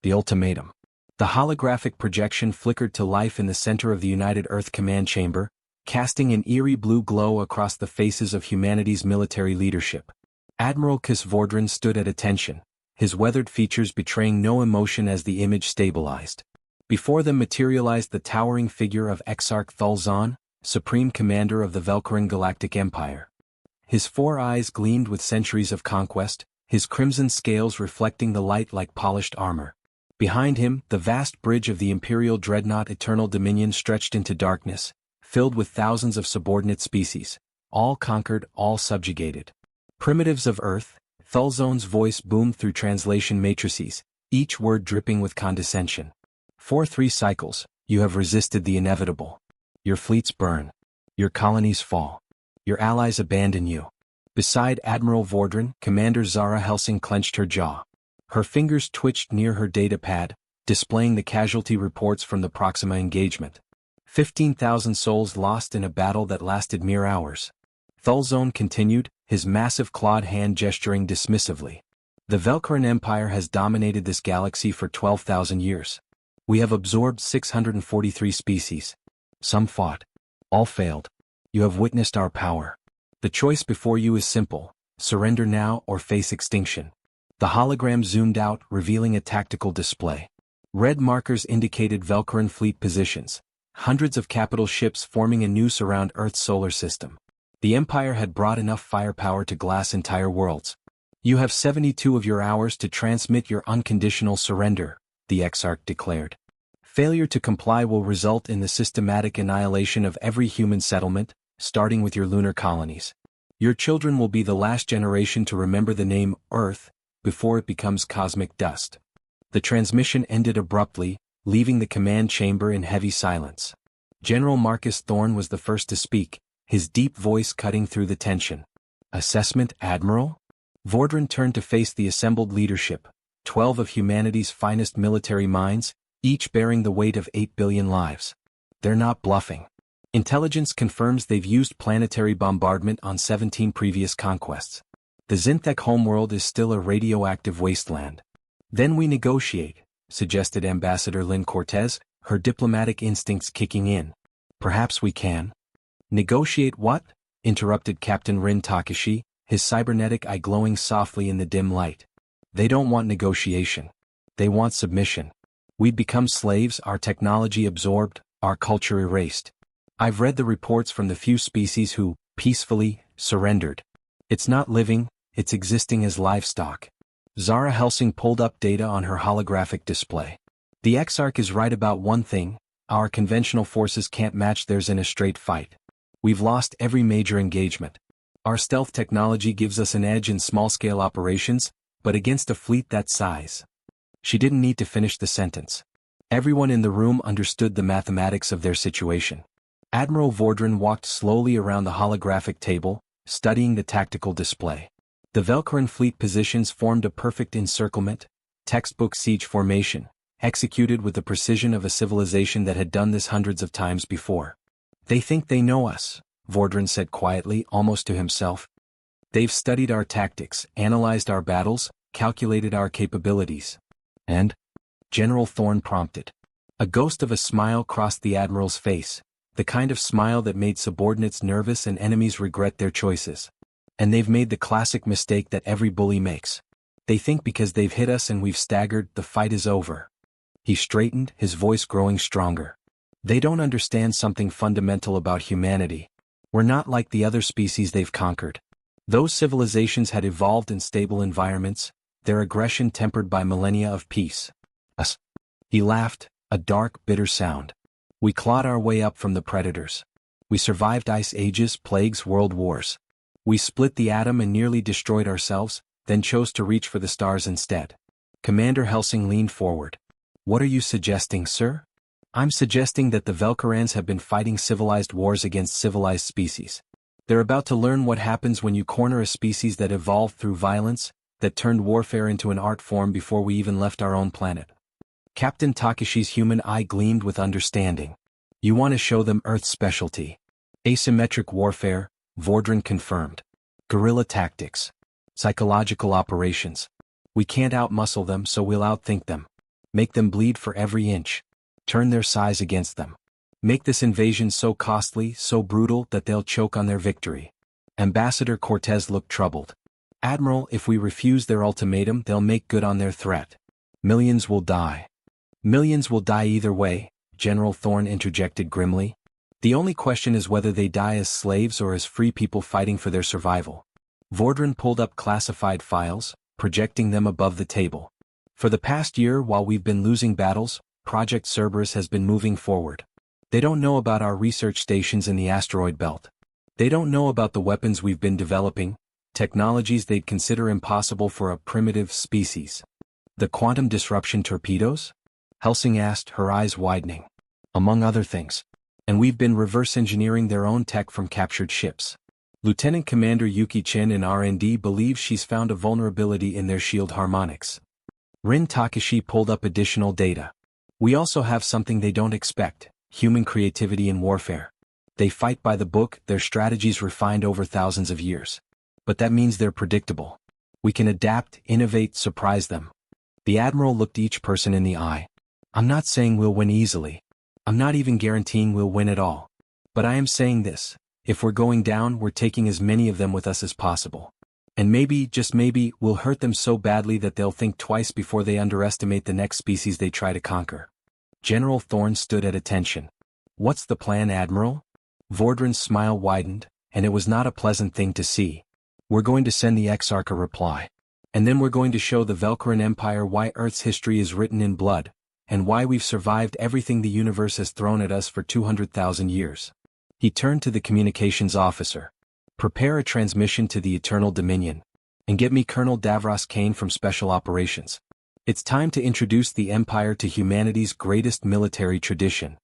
The ultimatum. The holographic projection flickered to life in the center of the United Earth Command Chamber, casting an eerie blue glow across the faces of humanity's military leadership. Admiral Vordran stood at attention, his weathered features betraying no emotion as the image stabilized. Before them materialized the towering figure of Exarch Thulzon, Supreme Commander of the Velkaran Galactic Empire. His 4 eyes gleamed with centuries of conquest, his crimson scales reflecting the light like polished armor. Behind him, the vast bridge of the Imperial Dreadnought Eternal Dominion stretched into darkness, filled with thousands of subordinate species, all conquered, all subjugated. Primitives of Earth, Thulzon's voice boomed through translation matrices, each word dripping with condescension. For 3 cycles, you have resisted the inevitable. Your fleets burn. Your colonies fall. Your allies abandon you. Beside Admiral Vordran, Commander Zara Helsing clenched her jaw. Her fingers twitched near her datapad, displaying the casualty reports from the Proxima engagement. 15,000 souls lost in a battle that lasted mere hours. Thulzon continued, his massive clawed hand gesturing dismissively. The Velkaran Empire has dominated this galaxy for 12,000 years. We have absorbed 643 species. Some fought. All failed. You have witnessed our power. The choice before you is simple: surrender now or face extinction. The hologram zoomed out, revealing a tactical display. Red markers indicated Velkaran fleet positions, hundreds of capital ships forming a noose around Earth's solar system. The Empire had brought enough firepower to glass entire worlds. You have 72 of your hours to transmit your unconditional surrender, the Exarch declared. Failure to comply will result in the systematic annihilation of every human settlement, starting with your lunar colonies. Your children will be the last generation to remember the name Earth, before it becomes cosmic dust. The transmission ended abruptly, leaving the command chamber in heavy silence. General Marcus Thorne was the first to speak, his deep voice cutting through the tension. Assessment, Admiral? Vordran turned to face the assembled leadership, 12 of humanity's finest military minds, each bearing the weight of 8 billion lives. They're not bluffing. Intelligence confirms they've used planetary bombardment on 17 previous conquests. The Zinthek homeworld is still a radioactive wasteland. Then we negotiate, suggested Ambassador Lynn Cortez, her diplomatic instincts kicking in. Perhaps we can. Negotiate what? Interrupted Captain Rin Takashi, his cybernetic eye glowing softly in the dim light. They don't want negotiation. They want submission. We'd become slaves, our technology absorbed, our culture erased. I've read the reports from the few species who, peacefully, surrendered. It's not living, it's existing as livestock. Zara Helsing pulled up data on her holographic display. The Exarch is right about one thing: our conventional forces can't match theirs in a straight fight. We've lost every major engagement. Our stealth technology gives us an edge in small-scale operations, but against a fleet that size. She didn't need to finish the sentence. Everyone in the room understood the mathematics of their situation. Admiral Vordran walked slowly around the holographic table, studying the tactical display. The Velkaran fleet positions formed a perfect encirclement, textbook siege formation, executed with the precision of a civilization that had done this hundreds of times before. They think they know us, Vordran said quietly, almost to himself. They've studied our tactics, analyzed our battles, calculated our capabilities. And? General Thorne prompted. A ghost of a smile crossed the Admiral's face, the kind of smile that made subordinates nervous and enemies regret their choices. And they've made the classic mistake that every bully makes. They think because they've hit us and we've staggered, the fight is over. He straightened, his voice growing stronger. They don't understand something fundamental about humanity. We're not like the other species they've conquered. Those civilizations had evolved in stable environments, their aggression tempered by millennia of peace. Us. He laughed, a dark, bitter sound. We clawed our way up from the predators. We survived ice ages, plagues, world wars. We split the atom and nearly destroyed ourselves, then chose to reach for the stars instead. Commander Helsing leaned forward. What are you suggesting, sir? I'm suggesting that the Velkarans have been fighting civilized wars against civilized species. They're about to learn what happens when you corner a species that evolved through violence, that turned warfare into an art form before we even left our own planet. Captain Takashi's human eye gleamed with understanding. You want to show them Earth's specialty. Asymmetric warfare, Vordran confirmed. Guerrilla tactics. Psychological operations. We can't outmuscle them, so we'll outthink them. Make them bleed for every inch. Turn their size against them. Make this invasion so costly, so brutal that they'll choke on their victory. Ambassador Cortez looked troubled. Admiral, if we refuse their ultimatum, they'll make good on their threat. Millions will die. Millions will die either way, General Thorne interjected grimly. The only question is whether they die as slaves or as free people fighting for their survival. Vordran pulled up classified files, projecting them above the table. For the past year, while we've been losing battles, Project Cerberus has been moving forward. They don't know about our research stations in the asteroid belt. They don't know about the weapons we've been developing, technologies they'd consider impossible for a primitive species. The quantum disruption torpedoes? Helsing asked, her eyes widening. Among other things. And we've been reverse engineering their own tech from captured ships. Lieutenant Commander Yuki Chen in R&D believes she's found a vulnerability in their shield harmonics. Rin Takashi pulled up additional data. We also have something they don't expect, human creativity in warfare. They fight by the book, their strategies refined over thousands of years. But that means they're predictable. We can adapt, innovate, surprise them. The Admiral looked each person in the eye. I'm not saying we'll win easily. I'm not even guaranteeing we'll win at all. But I am saying this, if we're going down, we're taking as many of them with us as possible. And maybe, just maybe, we'll hurt them so badly that they'll think twice before they underestimate the next species they try to conquer. General Thorne stood at attention. What's the plan, Admiral? Vordran's smile widened, and it was not a pleasant thing to see. We're going to send the Exarch a reply. And then we're going to show the Valkyrian Empire why Earth's history is written in blood, and why we've survived everything the universe has thrown at us for 200,000 years. He turned to the communications officer. Prepare a transmission to the Eternal Dominion. And get me Colonel Davros Kane from Special Operations. It's time to introduce the Empire to humanity's greatest military tradition.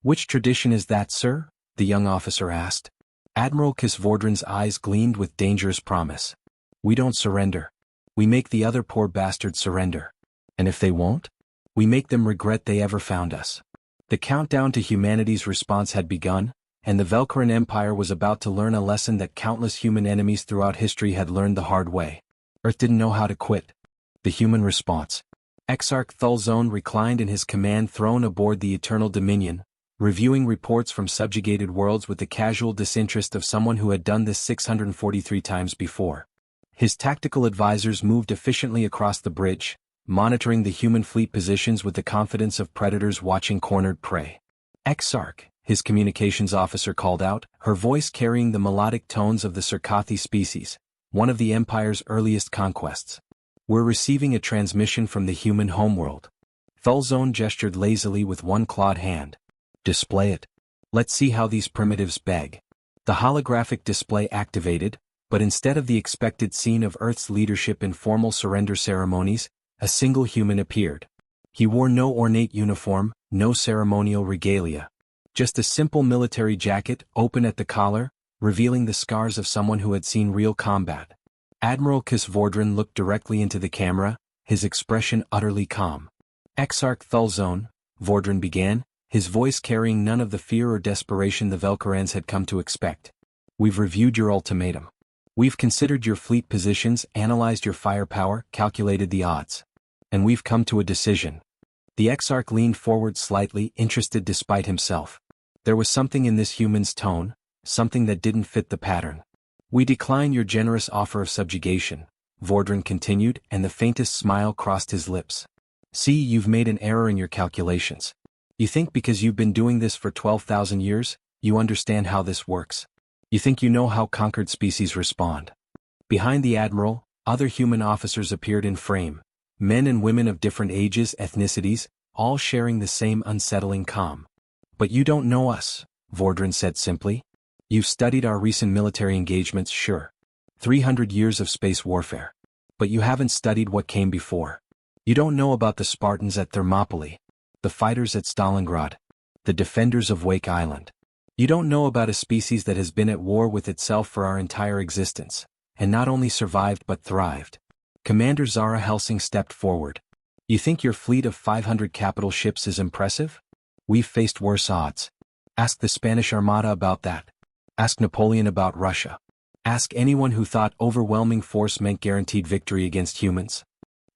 Which tradition is that, sir? The young officer asked. Admiral Vordran's eyes gleamed with dangerous promise. We don't surrender. We make the other poor bastards surrender. And if they won't? We make them regret they ever found us. The countdown to humanity's response had begun, and the Valkyrian Empire was about to learn a lesson that countless human enemies throughout history had learned the hard way. Earth didn't know how to quit. The human response. Exarch Thulzone reclined in his command throne aboard the Eternal Dominion, reviewing reports from subjugated worlds with the casual disinterest of someone who had done this 643 times before. His tactical advisors moved efficiently across the bridge, monitoring the human fleet positions with the confidence of predators watching cornered prey. Exarch, his communications officer called out, her voice carrying the melodic tones of the Circathi species, one of the Empire's earliest conquests. We're receiving a transmission from the human homeworld. Thulzone gestured lazily with one clawed hand. Display it. Let's see how these primitives beg. The holographic display activated, but instead of the expected scene of Earth's leadership in formal surrender ceremonies, a single human appeared. He wore no ornate uniform, no ceremonial regalia. Just a simple military jacket, open at the collar, revealing the scars of someone who had seen real combat. Admiral Vordran looked directly into the camera, his expression utterly calm. Exarch Thulzone, Vordran began, his voice carrying none of the fear or desperation the Valkyrians had come to expect. We've reviewed your ultimatum. We've considered your fleet positions, analyzed your firepower, calculated the odds. And we've come to a decision. The Exarch leaned forward slightly, interested despite himself. There was something in this human's tone, something that didn't fit the pattern. We decline your generous offer of subjugation, Vordran continued, and the faintest smile crossed his lips. See, you've made an error in your calculations. You think because you've been doing this for 12,000 years, you understand how this works. You think you know how conquered species respond. Behind the Admiral, other human officers appeared in frame, men and women of different ages, ethnicities, all sharing the same unsettling calm. But you don't know us, Vordran said simply. You've studied our recent military engagements, sure. 300 years of space warfare. But you haven't studied what came before. You don't know about the Spartans at Thermopylae, the fighters at Stalingrad, the defenders of Wake Island. You don't know about a species that has been at war with itself for our entire existence, and not only survived but thrived. Commander Zara Helsing stepped forward. You think your fleet of 500 capital ships is impressive? We've faced worse odds. Ask the Spanish Armada about that. Ask Napoleon about Russia. Ask anyone who thought overwhelming force meant guaranteed victory against humans.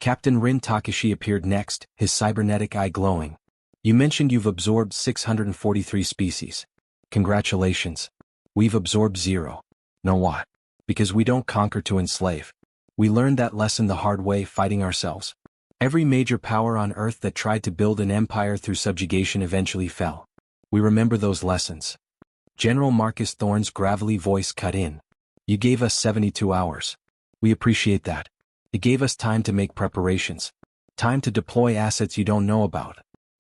Captain Rin Takashi appeared next, his cybernetic eye glowing. You mentioned you've absorbed 643 species. Congratulations. We've absorbed 0. Know what? Because we don't conquer to enslave. We learned that lesson the hard way fighting ourselves. Every major power on Earth that tried to build an empire through subjugation eventually fell. We remember those lessons. General Marcus Thorne's gravelly voice cut in. You gave us 72 hours. We appreciate that. It gave us time to make preparations. Time to deploy assets you don't know about.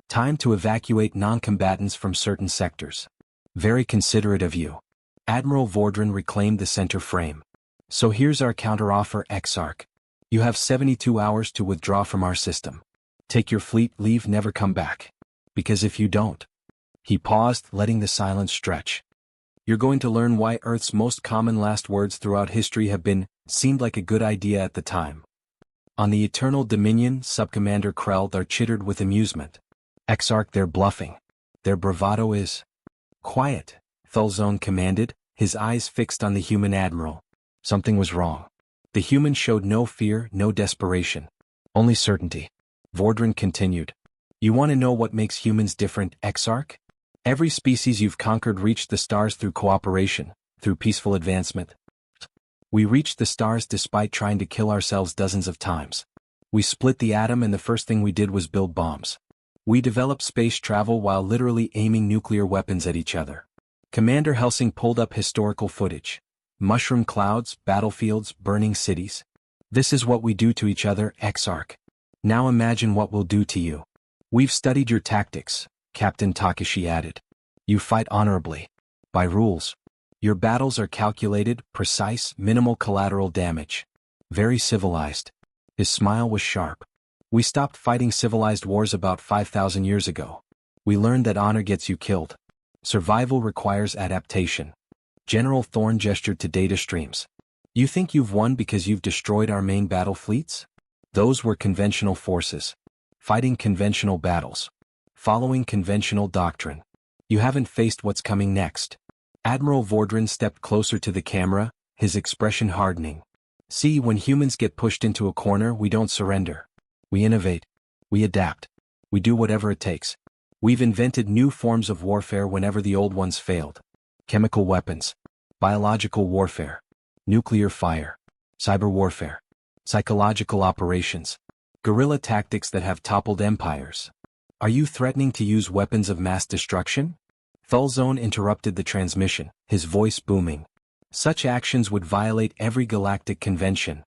Time to evacuate non-combatants from certain sectors. Very considerate of you. Admiral Vordran reclaimed the center frame. So here's our counteroffer, Exarch. You have 72 hours to withdraw from our system. Take your fleet, leave, never come back. Because if you don't... He paused, letting the silence stretch. You're going to learn why Earth's most common last words throughout history have been, seemed like a good idea at the time. On the Eternal Dominion, Subcommander Kreldar chittered with amusement. Exarch, they're bluffing. Their bravado is... Quiet, Thulzone commanded, his eyes fixed on the human admiral. Something was wrong. The human showed no fear, no desperation. Only certainty. Vordran continued. You want to know what makes humans different, Exarch? Every species you've conquered reached the stars through cooperation, through peaceful advancement. We reached the stars despite trying to kill ourselves dozens of times. We split the atom and the first thing we did was build bombs. We developed space travel while literally aiming nuclear weapons at each other. Commander Helsing pulled up historical footage. Mushroom clouds, battlefields, burning cities. This is what we do to each other, Exarch. Now imagine what we'll do to you. We've studied your tactics, Captain Takashi added. You fight honorably. By rules. Your battles are calculated, precise, minimal collateral damage. Very civilized. His smile was sharp. We stopped fighting civilized wars about 5,000 years ago. We learned that honor gets you killed. Survival requires adaptation. General Thorne gestured to data streams. You think you've won because you've destroyed our main battle fleets? Those were conventional forces. Fighting conventional battles. Following conventional doctrine. You haven't faced what's coming next. Admiral Vordran stepped closer to the camera, his expression hardening. See, when humans get pushed into a corner, we don't surrender. We innovate. We adapt. We do whatever it takes. We've invented new forms of warfare whenever the old ones failed. Chemical weapons. Biological warfare. Nuclear fire. Cyber warfare. Psychological operations. Guerrilla tactics that have toppled empires. Are you threatening to use weapons of mass destruction? Thulzone interrupted the transmission, his voice booming. Such actions would violate every galactic convention.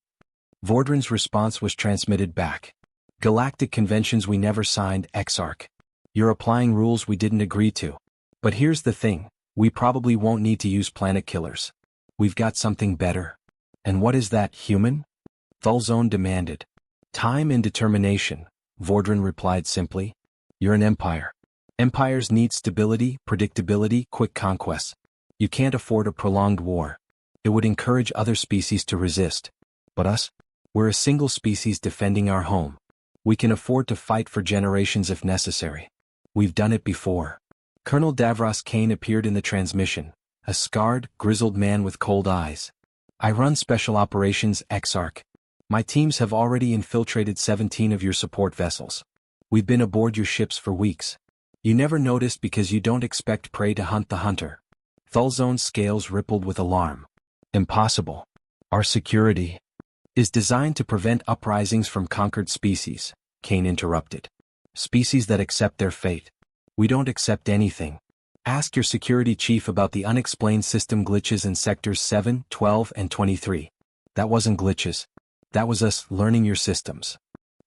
Vordran's response was transmitted back. Galactic conventions we never signed, Exarch. You're applying rules we didn't agree to. But here's the thing, we probably won't need to use planet killers. We've got something better. And what is that, human? Thulzone demanded. Time and determination, Vordran replied simply. You're an empire. Empires need stability, predictability, quick conquests. You can't afford a prolonged war. It would encourage other species to resist. But us? We're a single species defending our home. We can afford to fight for generations if necessary. We've done it before. Colonel Davros Kane appeared in the transmission, a scarred, grizzled man with cold eyes. I run special operations, Exarch. My teams have already infiltrated 17 of your support vessels. We've been aboard your ships for weeks. You never noticed because you don't expect prey to hunt the hunter. Thulzone's scales rippled with alarm. Impossible. Our security is designed to prevent uprisings from conquered species, Kane interrupted. Species that accept their fate. We don't accept anything. Ask your security chief about the unexplained system glitches in sectors 7, 12, and 23. That wasn't glitches. That was us learning your systems.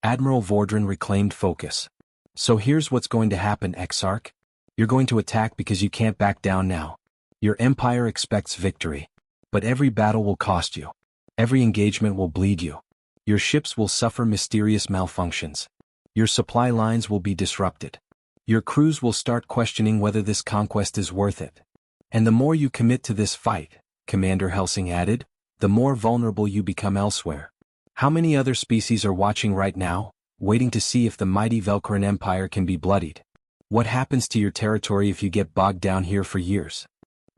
Admiral Vordran reclaimed focus. So here's what's going to happen, Exarch. You're going to attack because you can't back down now. Your empire expects victory. But every battle will cost you. Every engagement will bleed you. Your ships will suffer mysterious malfunctions. Your supply lines will be disrupted. Your crews will start questioning whether this conquest is worth it. And the more you commit to this fight, Commander Helsing added, the more vulnerable you become elsewhere. How many other species are watching right now, waiting to see if the mighty Velcaran Empire can be bloodied? What happens to your territory if you get bogged down here for years?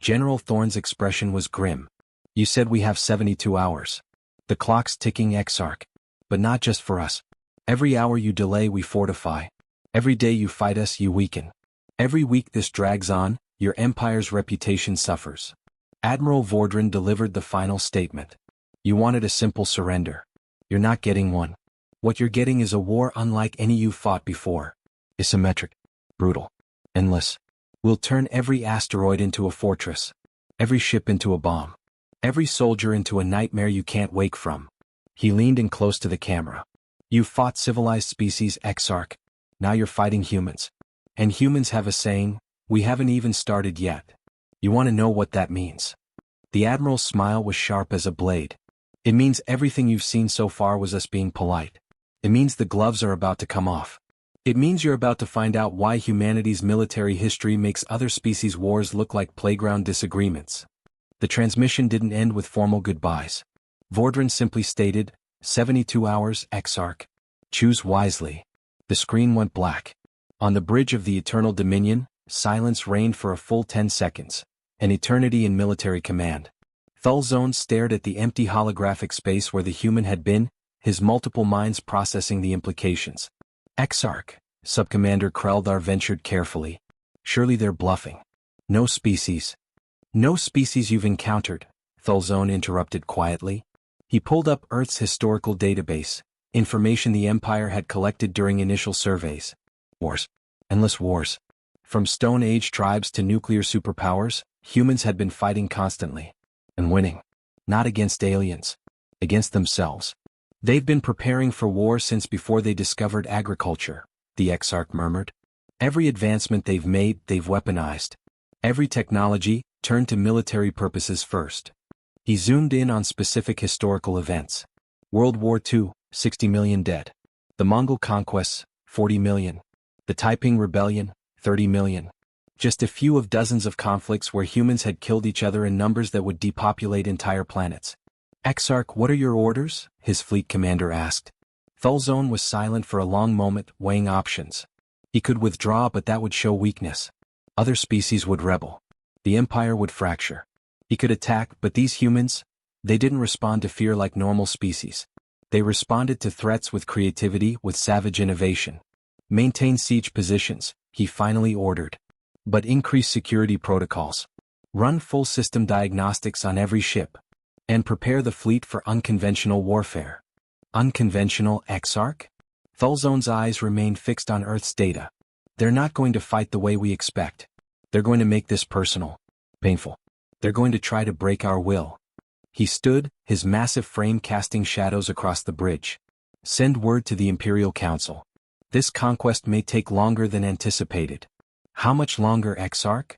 General Thorne's expression was grim. You said we have 72 hours. The clock's ticking, Exarch. But not just for us. Every hour you delay, we fortify. Every day you fight us, you weaken. Every week this drags on, your empire's reputation suffers. Admiral Vordran delivered the final statement. You wanted a simple surrender. You're not getting one. What you're getting is a war unlike any you've fought before. Asymmetric, brutal, endless. We'll turn every asteroid into a fortress, every ship into a bomb, every soldier into a nightmare you can't wake from. He leaned in close to the camera. You've fought civilized species, Exarch. Now you're fighting humans. And humans have a saying, we haven't even started yet. You want to know what that means? The Admiral's smile was sharp as a blade. It means everything you've seen so far was us being polite. It means the gloves are about to come off. It means you're about to find out why humanity's military history makes other species' wars look like playground disagreements. The transmission didn't end with formal goodbyes. Vordran simply stated, 72 hours, Exarch. Choose wisely. The screen went black. On the bridge of the Eternal Dominion, silence reigned for a full 10 seconds, an eternity in military command. Thulzone stared at the empty holographic space where the human had been, his multiple minds processing the implications. Exarch, Subcommander Kreldar ventured carefully. Surely they're bluffing. No species. No species you've encountered, Thulzone interrupted quietly. He pulled up Earth's historical database, information the Empire had collected during initial surveys. Wars. Endless wars. From Stone Age tribes to nuclear superpowers, humans had been fighting constantly. And winning. Not against aliens. Against themselves. They've been preparing for war since before they discovered agriculture, the Exarch murmured. Every advancement they've made, they've weaponized. Every technology, turned to military purposes first. He zoomed in on specific historical events. World War II, 60 million dead. The Mongol conquests, 40 million. The Taiping Rebellion, 30 million. Just a few of dozens of conflicts where humans had killed each other in numbers that would depopulate entire planets. Exarch, what are your orders? His fleet commander asked. Thulzone was silent for a long moment, weighing options. He could withdraw, but that would show weakness. Other species would rebel. The Empire would fracture. He could attack, but these humans, they didn't respond to fear like normal species. They responded to threats with creativity, with savage innovation. Maintain siege positions, he finally ordered. But increase security protocols. Run full system diagnostics on every ship. And prepare the fleet for unconventional warfare. Unconventional, Exarch? Thulzone's eyes remained fixed on Earth's data. They're not going to fight the way we expect. They're going to make this personal. Painful. They're going to try to break our will. He stood, his massive frame casting shadows across the bridge. Send word to the Imperial Council. This conquest may take longer than anticipated. How much longer, Exarch?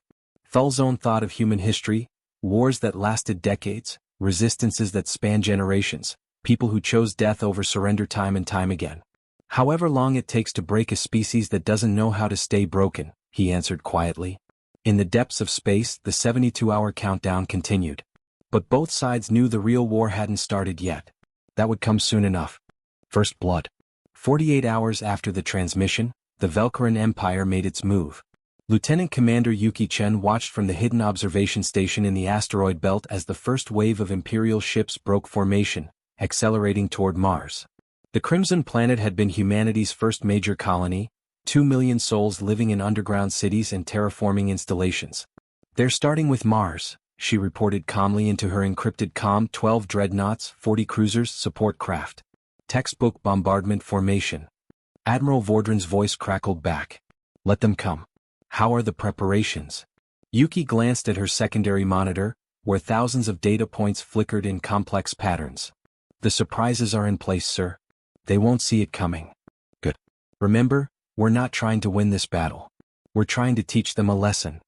Thulzone thought of human history, wars that lasted decades, resistances that span generations, people who chose death over surrender time and time again. However long it takes to break a species that doesn't know how to stay broken, he answered quietly. In the depths of space, the 72-hour countdown continued. But both sides knew the real war hadn't started yet. That would come soon enough. First blood. 48 hours after the transmission, the Velkaran Empire made its move. Lieutenant Commander Yuki Chen watched from the hidden observation station in the asteroid belt as the first wave of Imperial ships broke formation, accelerating toward Mars. The Crimson Planet had been humanity's first major colony, 2 million souls living in underground cities and terraforming installations. They're starting with Mars, she reported calmly into her encrypted comm. 12 dreadnoughts, 40 cruisers, support craft. Textbook bombardment formation. Admiral Vordran's voice crackled back. Let them come. How are the preparations? Yuki glanced at her secondary monitor, where thousands of data points flickered in complex patterns. The surprises are in place, sir. They won't see it coming. Good. Remember, we're not trying to win this battle. We're trying to teach them a lesson.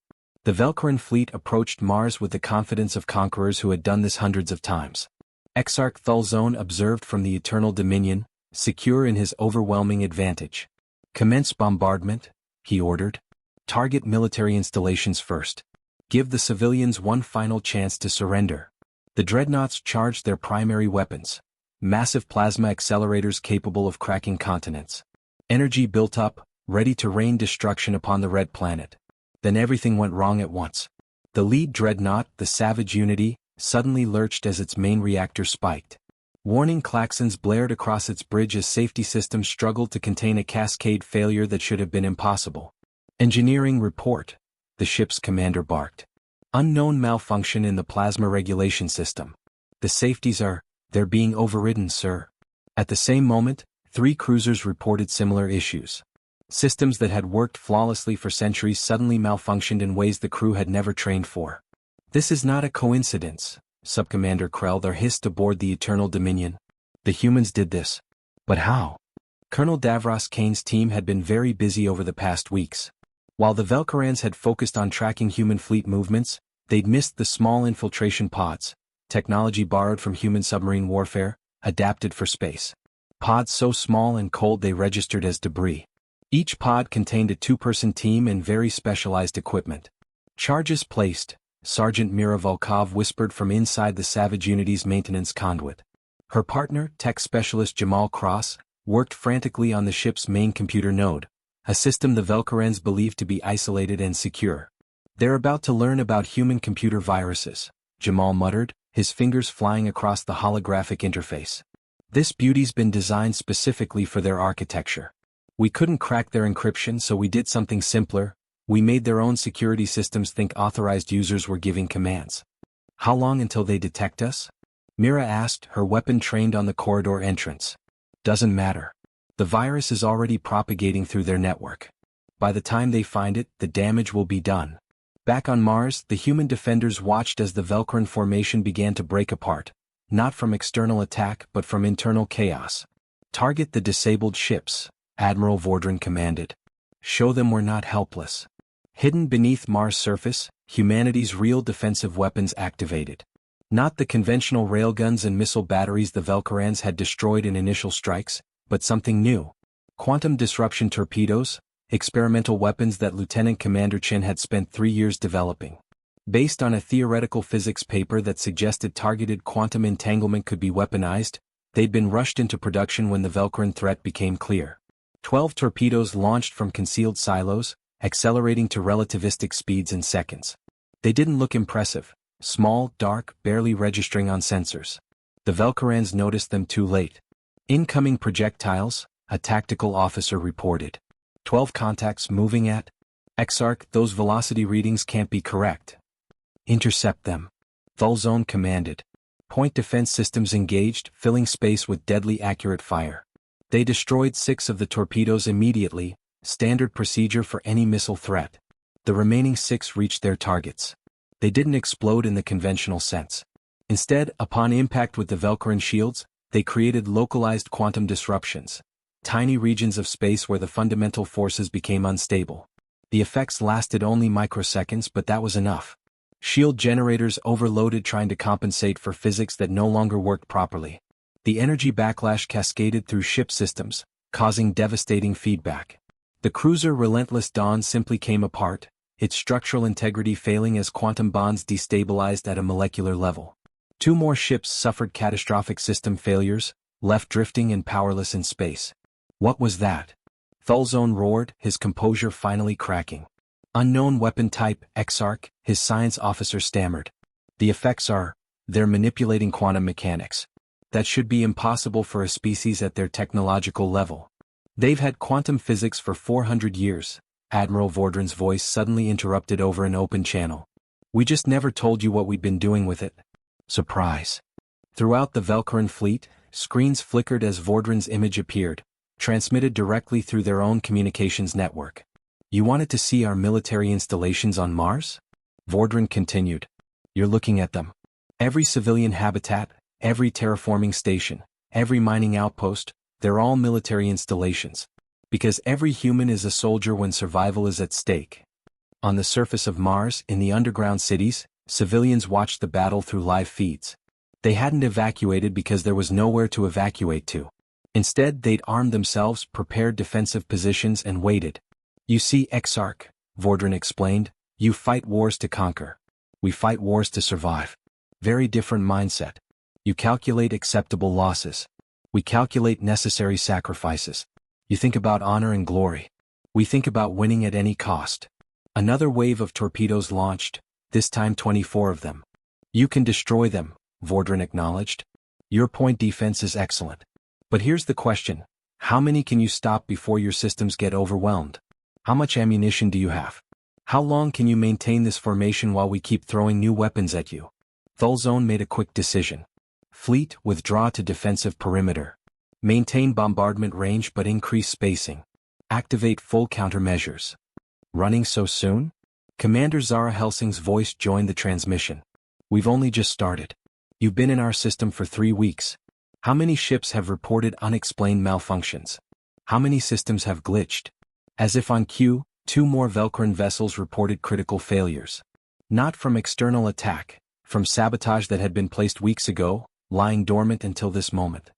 The Velkaran fleet approached Mars with the confidence of conquerors who had done this hundreds of times. Exarch Thulzone observed from the Eternal Dominion, secure in his overwhelming advantage. Commence bombardment, he ordered. Target military installations first. Give the civilians one final chance to surrender. The dreadnoughts charged their primary weapons. Massive plasma accelerators capable of cracking continents. Energy built up, ready to rain destruction upon the Red Planet. Then everything went wrong at once. The lead dreadnought, the Savage Unity, suddenly lurched as its main reactor spiked. Warning klaxons blared across its bridge as safety systems struggled to contain a cascade failure that should have been impossible. Engineering report, the ship's commander barked. Unknown malfunction in the plasma regulation system. The safeties they're being overridden, sir. At the same moment, 3 cruisers reported similar issues. Systems that had worked flawlessly for centuries suddenly malfunctioned in ways the crew had never trained for. This is not a coincidence, Subcommander Krell hissed aboard the Eternal Dominion. The humans did this. But how? Colonel Davros Kane's team had been very busy over the past weeks. While the Velkarans had focused on tracking human fleet movements, they'd missed the small infiltration pods, technology borrowed from human submarine warfare, adapted for space. Pods so small and cold they registered as debris. Each pod contained a 2-person team and very specialized equipment. Charges placed, Sergeant Mira Volkov whispered from inside the Savage Unity's maintenance conduit. Her partner, tech specialist Jamal Cross, worked frantically on the ship's main computer node, a system the Velkarans believed to be isolated and secure. They're about to learn about human computer viruses, Jamal muttered, his fingers flying across the holographic interface. This beauty's been designed specifically for their architecture. We couldn't crack their encryption, so we did something simpler. We made their own security systems think authorized users were giving commands. How long until they detect us? Mira asked, her weapon trained on the corridor entrance. Doesn't matter. The virus is already propagating through their network. By the time they find it, the damage will be done. Back on Mars, the human defenders watched as the Velkaran formation began to break apart, not from external attack but from internal chaos. Target the disabled ships, Admiral Vordran commanded. Show them we're not helpless. Hidden beneath Mars' surface, humanity's real defensive weapons activated. Not the conventional railguns and missile batteries the Velkarans had destroyed in initial strikes, but something new. Quantum disruption torpedoes, experimental weapons that Lieutenant Commander Chin had spent 3 years developing. Based on a theoretical physics paper that suggested targeted quantum entanglement could be weaponized, they'd been rushed into production when the Velkaran threat became clear. 12 torpedoes launched from concealed silos, accelerating to relativistic speeds in seconds. They didn't look impressive, small, dark, barely registering on sensors. The Velkarans noticed them too late. Incoming projectiles, a tactical officer reported. 12 contacts moving at Exarch, those velocity readings can't be correct. Intercept them. Thulzone commanded. Point defense systems engaged, filling space with deadly accurate fire. They destroyed 6 of the torpedoes immediately, standard procedure for any missile threat. The remaining 6 reached their targets. They didn't explode in the conventional sense. Instead, upon impact with the Velkaran shields, they created localized quantum disruptions. Tiny regions of space where the fundamental forces became unstable. The effects lasted only microseconds, but that was enough. Shield generators overloaded trying to compensate for physics that no longer worked properly. The energy backlash cascaded through ship systems, causing devastating feedback. The cruiser Relentless Dawn simply came apart, its structural integrity failing as quantum bonds destabilized at a molecular level. 2 more ships suffered catastrophic system failures, left drifting and powerless in space. What was that? Thulzone roared, his composure finally cracking. Unknown weapon type, Exarch, his science officer stammered. The effects they're manipulating quantum mechanics. That should be impossible for a species at their technological level. They've had quantum physics for 400 years, Admiral Vordran's voice suddenly interrupted over an open channel. We just never told you what we'd been doing with it. Surprise. Throughout the Velkaran fleet, screens flickered as Vordran's image appeared, transmitted directly through their own communications network. You wanted to see our military installations on Mars? Vordran continued. You're looking at them. Every civilian habitat, every terraforming station, every mining outpost, they're all military installations. Because every human is a soldier when survival is at stake. On the surface of Mars, in the underground cities, civilians watched the battle through live feeds. They hadn't evacuated because there was nowhere to evacuate to. Instead, they'd armed themselves, prepared defensive positions and waited. You see, Exarch, Vordran explained, you fight wars to conquer. We fight wars to survive. Very different mindset. You calculate acceptable losses. We calculate necessary sacrifices. You think about honor and glory. We think about winning at any cost. Another wave of torpedoes launched, this time 24 of them. You can destroy them, Vordran acknowledged. Your point defense is excellent. But here's the question. How many can you stop before your systems get overwhelmed? How much ammunition do you have? How long can you maintain this formation while we keep throwing new weapons at you? Thulzone made a quick decision. Fleet, withdraw to defensive perimeter. Maintain bombardment range but increase spacing. Activate full countermeasures. Running so soon? Commander Zara Helsing's voice joined the transmission. We've only just started. You've been in our system for 3 weeks. How many ships have reported unexplained malfunctions? How many systems have glitched? As if on cue, 2 more Velcrin vessels reported critical failures. Not from external attack, from sabotage that had been placed weeks ago, lying dormant until this moment.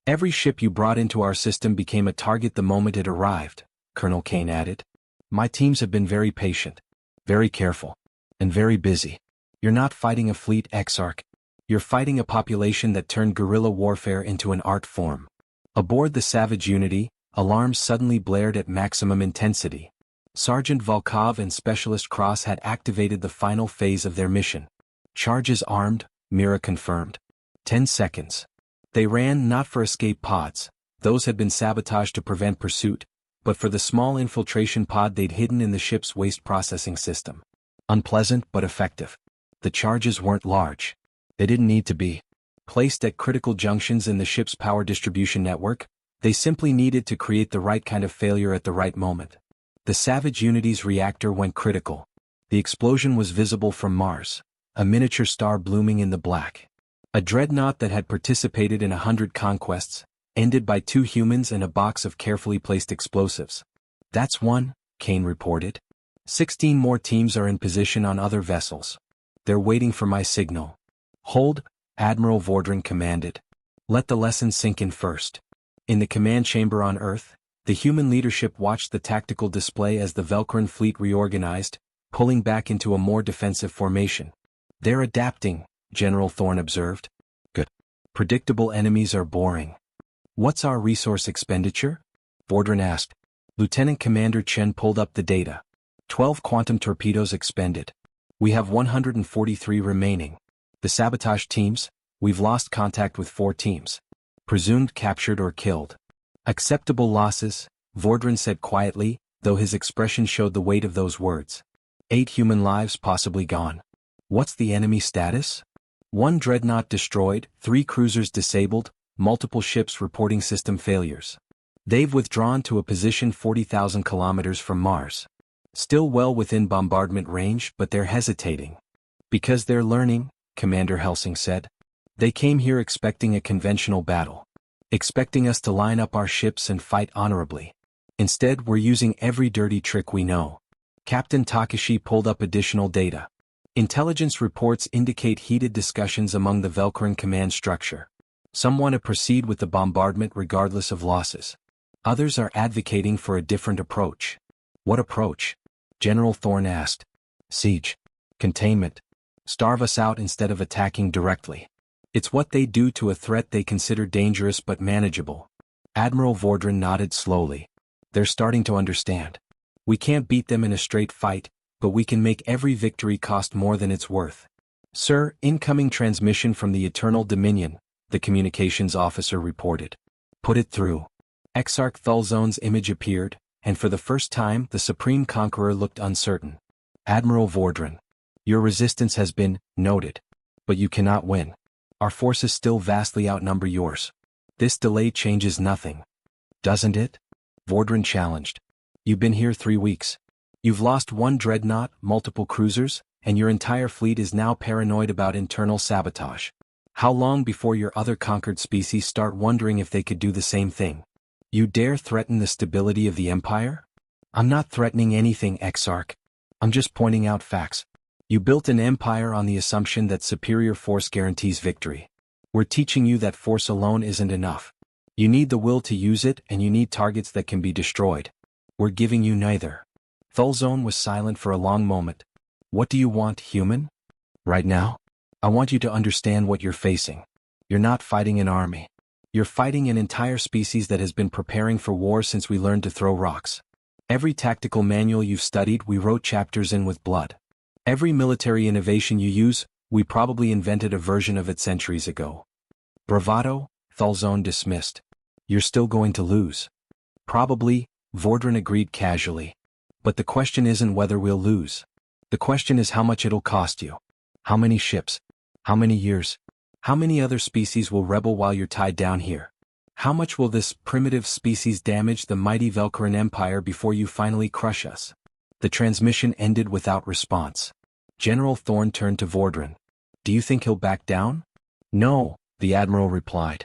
Every ship you brought into our system became a target the moment it arrived, Colonel Kane added. My teams have been very patient, very careful, and very busy. You're not fighting a fleet, Exarch. You're fighting a population that turned guerrilla warfare into an art form. Aboard the Savage Unity, alarms suddenly blared at maximum intensity. Sergeant Volkov and Specialist Cross had activated the final phase of their mission. Charges armed, Mira confirmed. 10 seconds. They ran not for escape pods, those had been sabotaged to prevent pursuit, but for the small infiltration pod they'd hidden in the ship's waste processing system. Unpleasant but effective. The charges weren't large. They didn't need to be. Placed at critical junctions in the ship's power distribution network, they simply needed to create the right kind of failure at the right moment. The Savage Unity's reactor went critical. The explosion was visible from Mars, a miniature star blooming in the black. A dreadnought that had participated in 100 conquests, ended by 2 humans and a box of carefully placed explosives. That's one, Kane reported. 16 more teams are in position on other vessels. They're waiting for my signal. Hold, Admiral Vordran commanded. Let the lesson sink in first. In the command chamber on Earth, the human leadership watched the tactical display as the Velcrin fleet reorganized, pulling back into a more defensive formation. They're adapting, General Thorne observed. Good. Predictable enemies are boring. What's our resource expenditure? Vordran asked. Lieutenant Commander Chen pulled up the data. 12 quantum torpedoes expended. We have 143 remaining. The sabotage teams, we've lost contact with 4 teams. Presumed captured or killed. Acceptable losses, Vordran said quietly, though his expression showed the weight of those words. 8 human lives possibly gone. What's the enemy status? 1 dreadnought destroyed, 3 cruisers disabled, multiple ships reporting system failures. They've withdrawn to a position 40,000 kilometers from Mars. Still well within bombardment range, but they're hesitating. Because they're learning, Commander Helsing said. They came here expecting a conventional battle. Expecting us to line up our ships and fight honorably. Instead, we're using every dirty trick we know. Captain Takashi pulled up additional data. Intelligence reports indicate heated discussions among the Velcrin command structure. Some want to proceed with the bombardment regardless of losses. Others are advocating for a different approach. What approach? General Thorne asked. Siege. Containment. Starve us out instead of attacking directly. It's what they do to a threat they consider dangerous but manageable. Admiral Vordran nodded slowly. They're starting to understand. We can't beat them in a straight fight, but we can make every victory cost more than it's worth. Sir, incoming transmission from the Eternal Dominion, the communications officer reported. Put it through. Exarch Thulzone's image appeared, and for the first time the Supreme Conqueror looked uncertain. Admiral Vordran. Your resistance has been noted. But you cannot win. Our forces still vastly outnumber yours. This delay changes nothing. Doesn't it? Vordran challenged. You've been here 3 weeks. You've lost 1 dreadnought, multiple cruisers, and your entire fleet is now paranoid about internal sabotage. How long before your other conquered species start wondering if they could do the same thing? You dare threaten the stability of the Empire? I'm not threatening anything, Exarch. I'm just pointing out facts. You built an empire on the assumption that superior force guarantees victory. We're teaching you that force alone isn't enough. You need the will to use it, and you need targets that can be destroyed. We're giving you neither. Thulzone was silent for a long moment. What do you want, human? Right now? I want you to understand what you're facing. You're not fighting an army. You're fighting an entire species that has been preparing for war since we learned to throw rocks. Every tactical manual you've studied, we wrote chapters in with blood. Every military innovation you use, we probably invented a version of it centuries ago. Bravado, Thulzone dismissed. You're still going to lose. Probably, Vordran agreed casually. But the question isn't whether we'll lose. The question is how much it'll cost you. How many ships? How many years? How many other species will rebel while you're tied down here? How much will this primitive species damage the mighty Velcaran Empire before you finally crush us? The transmission ended without response. General Thorn turned to Vordran. Do you think he'll back down? No, the Admiral replied.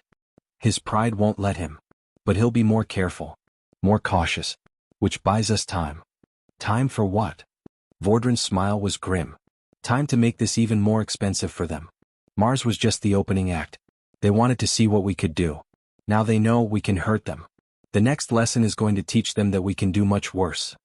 His pride won't let him. But he'll be more careful. More cautious. Which buys us time. Time for what? Vordran's smile was grim. Time to make this even more expensive for them. Mars was just the opening act. They wanted to see what we could do. Now they know we can hurt them. The next lesson is going to teach them that we can do much worse.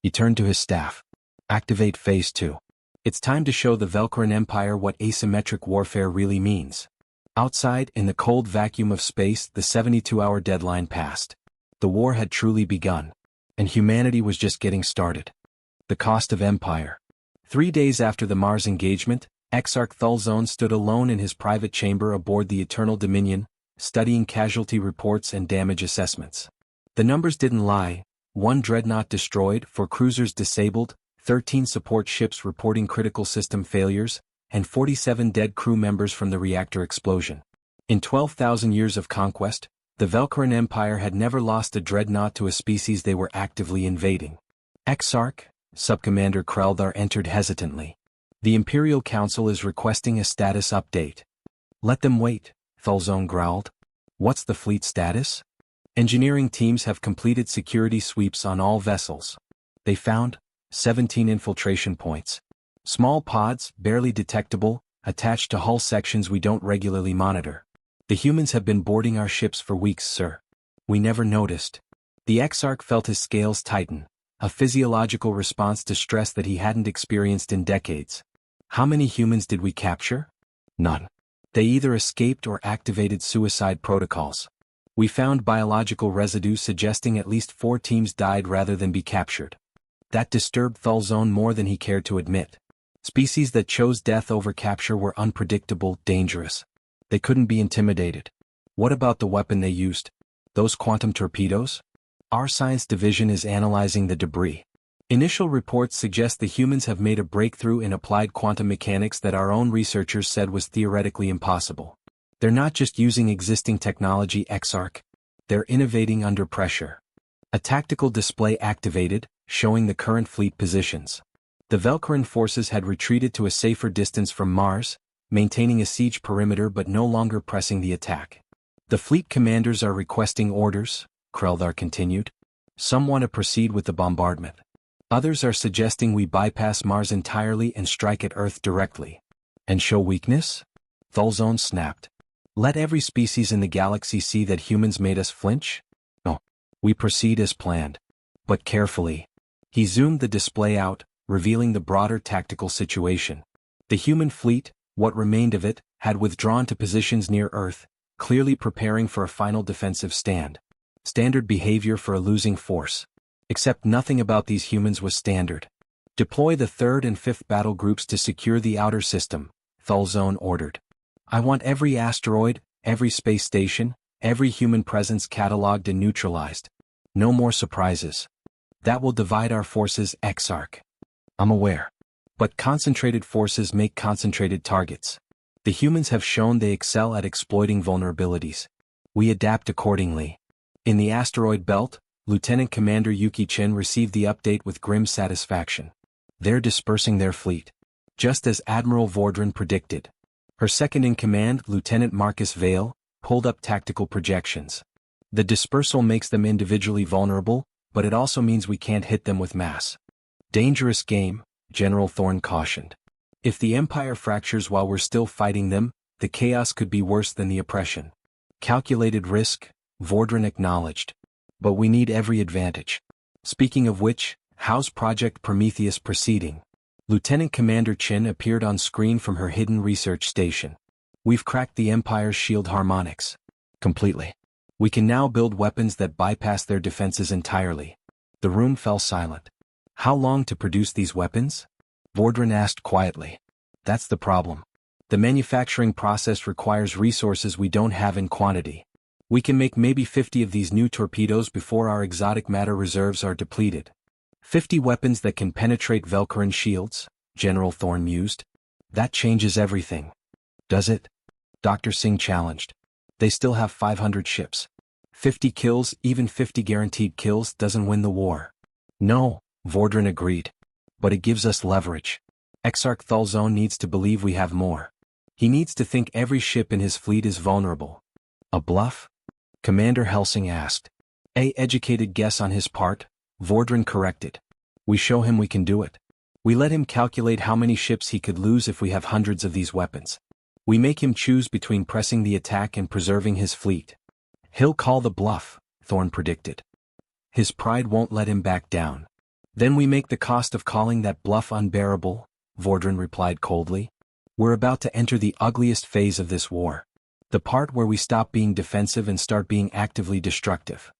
He turned to his staff. Activate Phase 2. It's time to show the Velcaran Empire what asymmetric warfare really means. Outside, in the cold vacuum of space, the 72-hour deadline passed. The war had truly begun. And humanity was just getting started. The cost of empire. 3 days after the Mars engagement, Exarch Thulzone stood alone in his private chamber aboard the Eternal Dominion, studying casualty reports and damage assessments. The numbers didn't lie: 1 dreadnought destroyed, 4 cruisers disabled, 13 support ships reporting critical system failures, and 47 dead crew members from the reactor explosion. In 12,000 years of conquest, the Velcaran Empire had never lost a dreadnought to a species they were actively invading. Exarch, Subcommander Kreldar entered hesitantly. The Imperial Council is requesting a status update. Let them wait, Thulzone growled. What's the fleet status? Engineering teams have completed security sweeps on all vessels. They found 17 infiltration points. Small pods, barely detectable, attached to hull sections we don't regularly monitor. The humans have been boarding our ships for weeks, sir. We never noticed. The Exarch felt his scales tighten, a physiological response to stress that he hadn't experienced in decades. How many humans did we capture? None. They either escaped or activated suicide protocols. We found biological residue suggesting at least 4 teams died rather than be captured. That disturbed Thulzone more than he cared to admit. Species that chose death over capture were unpredictable, dangerous. They couldn't be intimidated. What about the weapon they used? Those quantum torpedoes? Our science division is analyzing the debris. Initial reports suggest the humans have made a breakthrough in applied quantum mechanics that our own researchers said was theoretically impossible. They're not just using existing technology, Exarch. They're innovating under pressure. A tactical display activated, showing the current fleet positions. The Velcaran forces had retreated to a safer distance from Mars, maintaining a siege perimeter but no longer pressing the attack. The fleet commanders are requesting orders, Kreldar continued. Some want to proceed with the bombardment. Others are suggesting we bypass Mars entirely and strike at Earth directly. And show weakness? Thulzone snapped. Let every species in the galaxy see that humans made us flinch? No. We proceed as planned. But carefully. He zoomed the display out, revealing the broader tactical situation. The human fleet, what remained of it, had withdrawn to positions near Earth, clearly preparing for a final defensive stand. Standard behavior for a losing force. Except nothing about these humans was standard. Deploy the 3rd and 5th battle groups to secure the outer system, Thulzone ordered. I want every asteroid, every space station, every human presence cataloged and neutralized. No more surprises. That will divide our forces, Exarch. I'm aware. But concentrated forces make concentrated targets. The humans have shown they excel at exploiting vulnerabilities. We adapt accordingly. In the asteroid belt, Lieutenant Commander Yuki Chin received the update with grim satisfaction. They're dispersing their fleet. Just as Admiral Vordran predicted. Her second-in-command, Lieutenant Marcus Vale, pulled up tactical projections. The dispersal makes them individually vulnerable, but it also means we can't hit them with mass. Dangerous game, General Thorn cautioned. If the Empire fractures while we're still fighting them, the chaos could be worse than the oppression. Calculated risk, Vordran acknowledged. But we need every advantage. Speaking of which, how's Project Prometheus proceeding? Lieutenant Commander Chin appeared on screen from her hidden research station. We've cracked the Empire's shield harmonics. Completely. We can now build weapons that bypass their defenses entirely. The room fell silent. How long to produce these weapons? Vordran asked quietly. That's the problem. The manufacturing process requires resources we don't have in quantity. We can make maybe 50 of these new torpedoes before our exotic matter reserves are depleted. 50 weapons that can penetrate Velcaran shields, General Thorne mused. That changes everything. Does it? Dr. Singh challenged. They still have 500 ships. 50 kills, even 50 guaranteed kills, doesn't win the war. No, Vordran agreed. But it gives us leverage. Exarch Thulzone needs to believe we have more. He needs to think every ship in his fleet is vulnerable. A bluff? Commander Helsing asked. A educated guess on his part, Vordran corrected. We show him we can do it. We let him calculate how many ships he could lose if we have hundreds of these weapons. We make him choose between pressing the attack and preserving his fleet. He'll call the bluff, Thorne predicted. His pride won't let him back down. Then we make the cost of calling that bluff unbearable, Vordran replied coldly. We're about to enter the ugliest phase of this war. The part where we stop being defensive and start being actively destructive.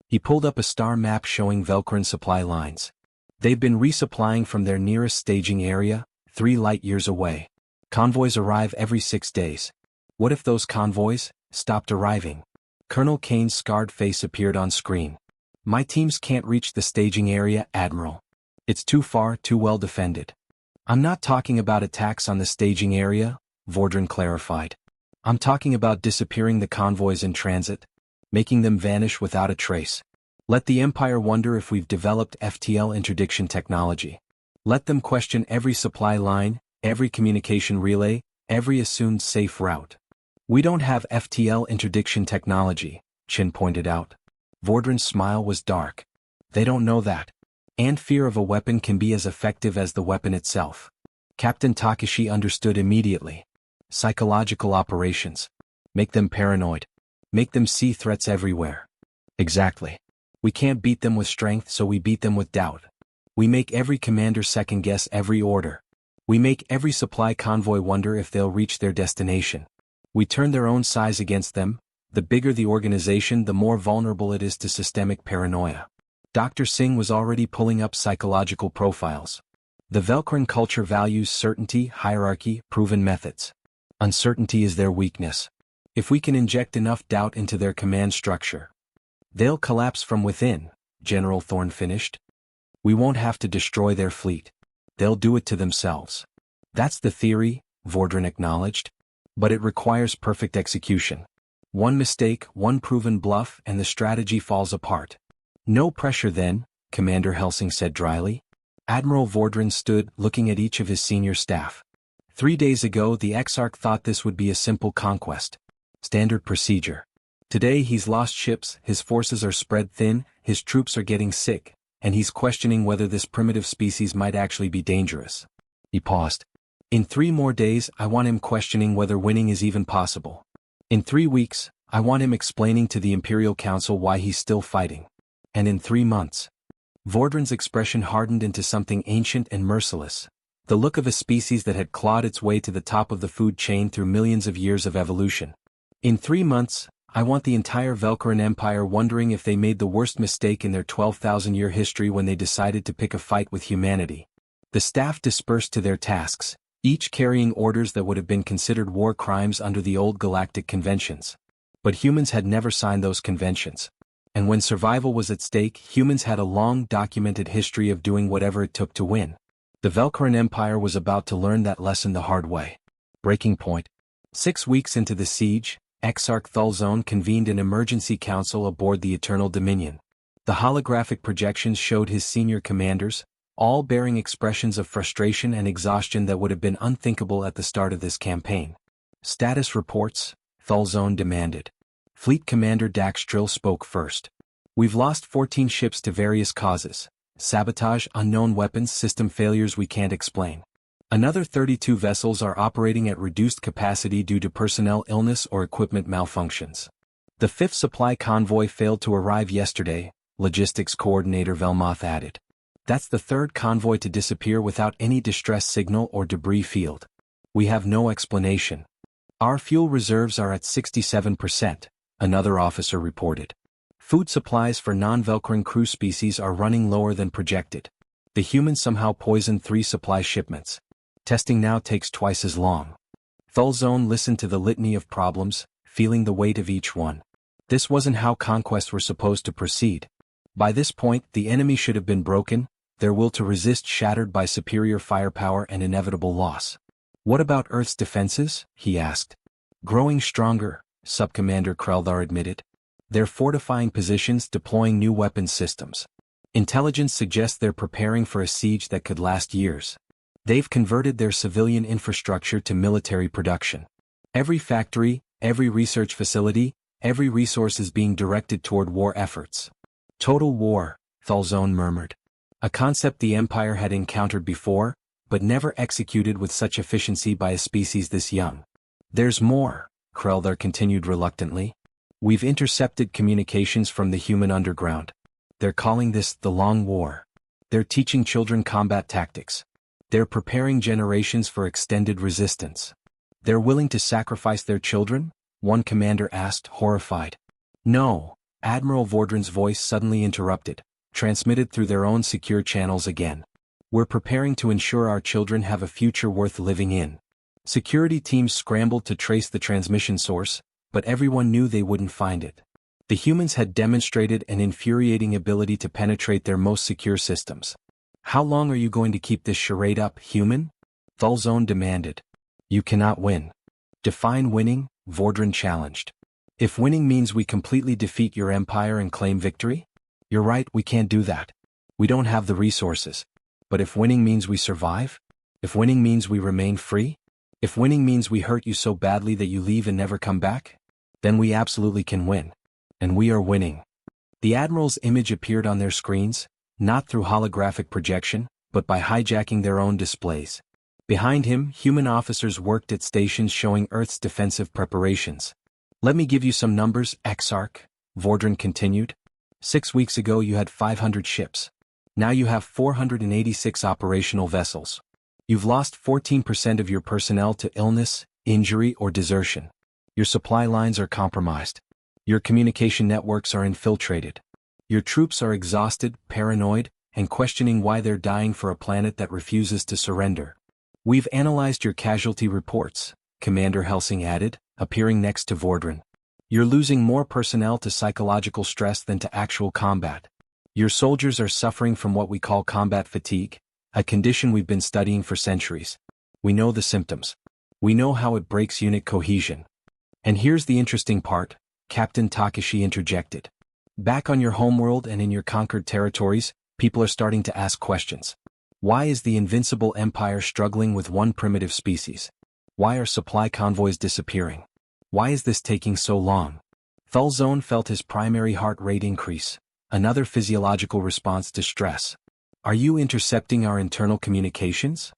He pulled up a star map showing Velcaran supply lines. They've been resupplying from their nearest staging area, 3 light-years away. Convoys arrive every 6 days. What if those convoys stopped arriving? Colonel Kane's scarred face appeared on screen. My teams can't reach the staging area, Admiral. It's too far, too well defended. I'm not talking about attacks on the staging area, Vordran clarified. I'm talking about disappearing the convoys in transit, making them vanish without a trace. Let the Empire wonder if we've developed FTL interdiction technology. Let them question every supply line, every communication relay, every assumed safe route. We don't have FTL interdiction technology, Chin pointed out. Vordran's smile was dark. They don't know that. And fear of a weapon can be as effective as the weapon itself. Captain Takashi understood immediately. Psychological operations. Make them paranoid. Make them see threats everywhere. Exactly. We can't beat them with strength, so we beat them with doubt. We make every commander second-guess every order. We make every supply convoy wonder if they'll reach their destination. We turn their own size against them. The bigger the organization, the more vulnerable it is to systemic paranoia. Dr. Singh was already pulling up psychological profiles. The Velcaran culture values certainty, hierarchy, proven methods. Uncertainty is their weakness. If we can inject enough doubt into their command structure, they'll collapse from within, General Thorne finished. We won't have to destroy their fleet. They'll do it to themselves. That's the theory, Vordran acknowledged. But it requires perfect execution. One mistake, one proven bluff, and the strategy falls apart. No pressure then, Commander Helsing said dryly. Admiral Vordran stood, looking at each of his senior staff. 3 days ago the Exarch thought this would be a simple conquest. Standard procedure. Today he's lost ships, his forces are spread thin, his troops are getting sick, and he's questioning whether this primitive species might actually be dangerous. He paused. In 3 more days I want him questioning whether winning is even possible. In 3 weeks, I want him explaining to the Imperial Council why he's still fighting. And in 3 months. Vordran's expression hardened into something ancient and merciless. The look of a species that had clawed its way to the top of the food chain through millions of years of evolution. In 3 months, I want the entire Velcaran Empire wondering if they made the worst mistake in their 12,000-year history when they decided to pick a fight with humanity. The staff dispersed to their tasks, each carrying orders that would have been considered war crimes under the old galactic conventions. But humans had never signed those conventions. And when survival was at stake, humans had a long-documented history of doing whatever it took to win. The Velcaran Empire was about to learn that lesson the hard way. Breaking point. 6 weeks into the siege, Exarch Thulzone convened an emergency council aboard the Eternal Dominion. The holographic projections showed his senior commanders, all bearing expressions of frustration and exhaustion that would have been unthinkable at the start of this campaign. Status reports, Thulzone demanded. Fleet Commander Daxtril spoke first. We've lost 14 ships to various causes. Sabotage, unknown weapons, system failures we can't explain. Another 32 vessels are operating at reduced capacity due to personnel illness or equipment malfunctions. The 5th supply convoy failed to arrive yesterday, Logistics Coordinator Velmoth added. That's the 3rd convoy to disappear without any distress signal or debris field. We have no explanation. Our fuel reserves are at 67%, another officer reported. Food supplies for non-Velcaran crew species are running lower than projected. The humans somehow poisoned 3 supply shipments. Testing now takes twice as long. Thulzone listened to the litany of problems, feeling the weight of each one. This wasn't how conquests were supposed to proceed. By this point, the enemy should have been broken, their will to resist shattered by superior firepower and inevitable loss. What about Earth's defenses? He asked. Growing stronger, Subcommander Kreldar admitted. They're fortifying positions, deploying new weapons systems. Intelligence suggests they're preparing for a siege that could last years. They've converted their civilian infrastructure to military production. Every factory, every research facility, every resource is being directed toward war efforts. Total war, Thulzone murmured. A concept the Empire had encountered before, but never executed with such efficiency by a species this young. There's more, Kreldar continued reluctantly. We've intercepted communications from the human underground. They're calling this the Long War. They're teaching children combat tactics. They're preparing generations for extended resistance. They're willing to sacrifice their children? One commander asked, horrified. No, Admiral Vordran's voice suddenly interrupted, transmitted through their own secure channels again. We're preparing to ensure our children have a future worth living in. Security teams scrambled to trace the transmission source, but everyone knew they wouldn't find it. The humans had demonstrated an infuriating ability to penetrate their most secure systems. How long are you going to keep this charade up, human? Thulzone demanded. You cannot win. Define winning, Vordran challenged. If winning means we completely defeat your empire and claim victory? You're right, we can't do that. We don't have the resources. But if winning means we survive? If winning means we remain free? If winning means we hurt you so badly that you leave and never come back? Then we absolutely can win. And we are winning. The Admiral's image appeared on their screens, not through holographic projection, but by hijacking their own displays. Behind him, human officers worked at stations showing Earth's defensive preparations. Let me give you some numbers, Exarch, Vordran continued. 6 weeks ago you had 500 ships. Now you have 486 operational vessels. You've lost 14% of your personnel to illness, injury, or desertion. Your supply lines are compromised. Your communication networks are infiltrated. Your troops are exhausted, paranoid, and questioning why they're dying for a planet that refuses to surrender. We've analyzed your casualty reports, Commander Helsing added, appearing next to Vordran. You're losing more personnel to psychological stress than to actual combat. Your soldiers are suffering from what we call combat fatigue, a condition we've been studying for centuries. We know the symptoms. We know how it breaks unit cohesion. And here's the interesting part, Captain Takashi interjected. Back on your homeworld and in your conquered territories, people are starting to ask questions. Why is the invincible empire struggling with one primitive species? Why are supply convoys disappearing? Why is this taking so long? Thulzone felt his primary heart rate increase, another physiological response to stress. Are you intercepting our internal communications?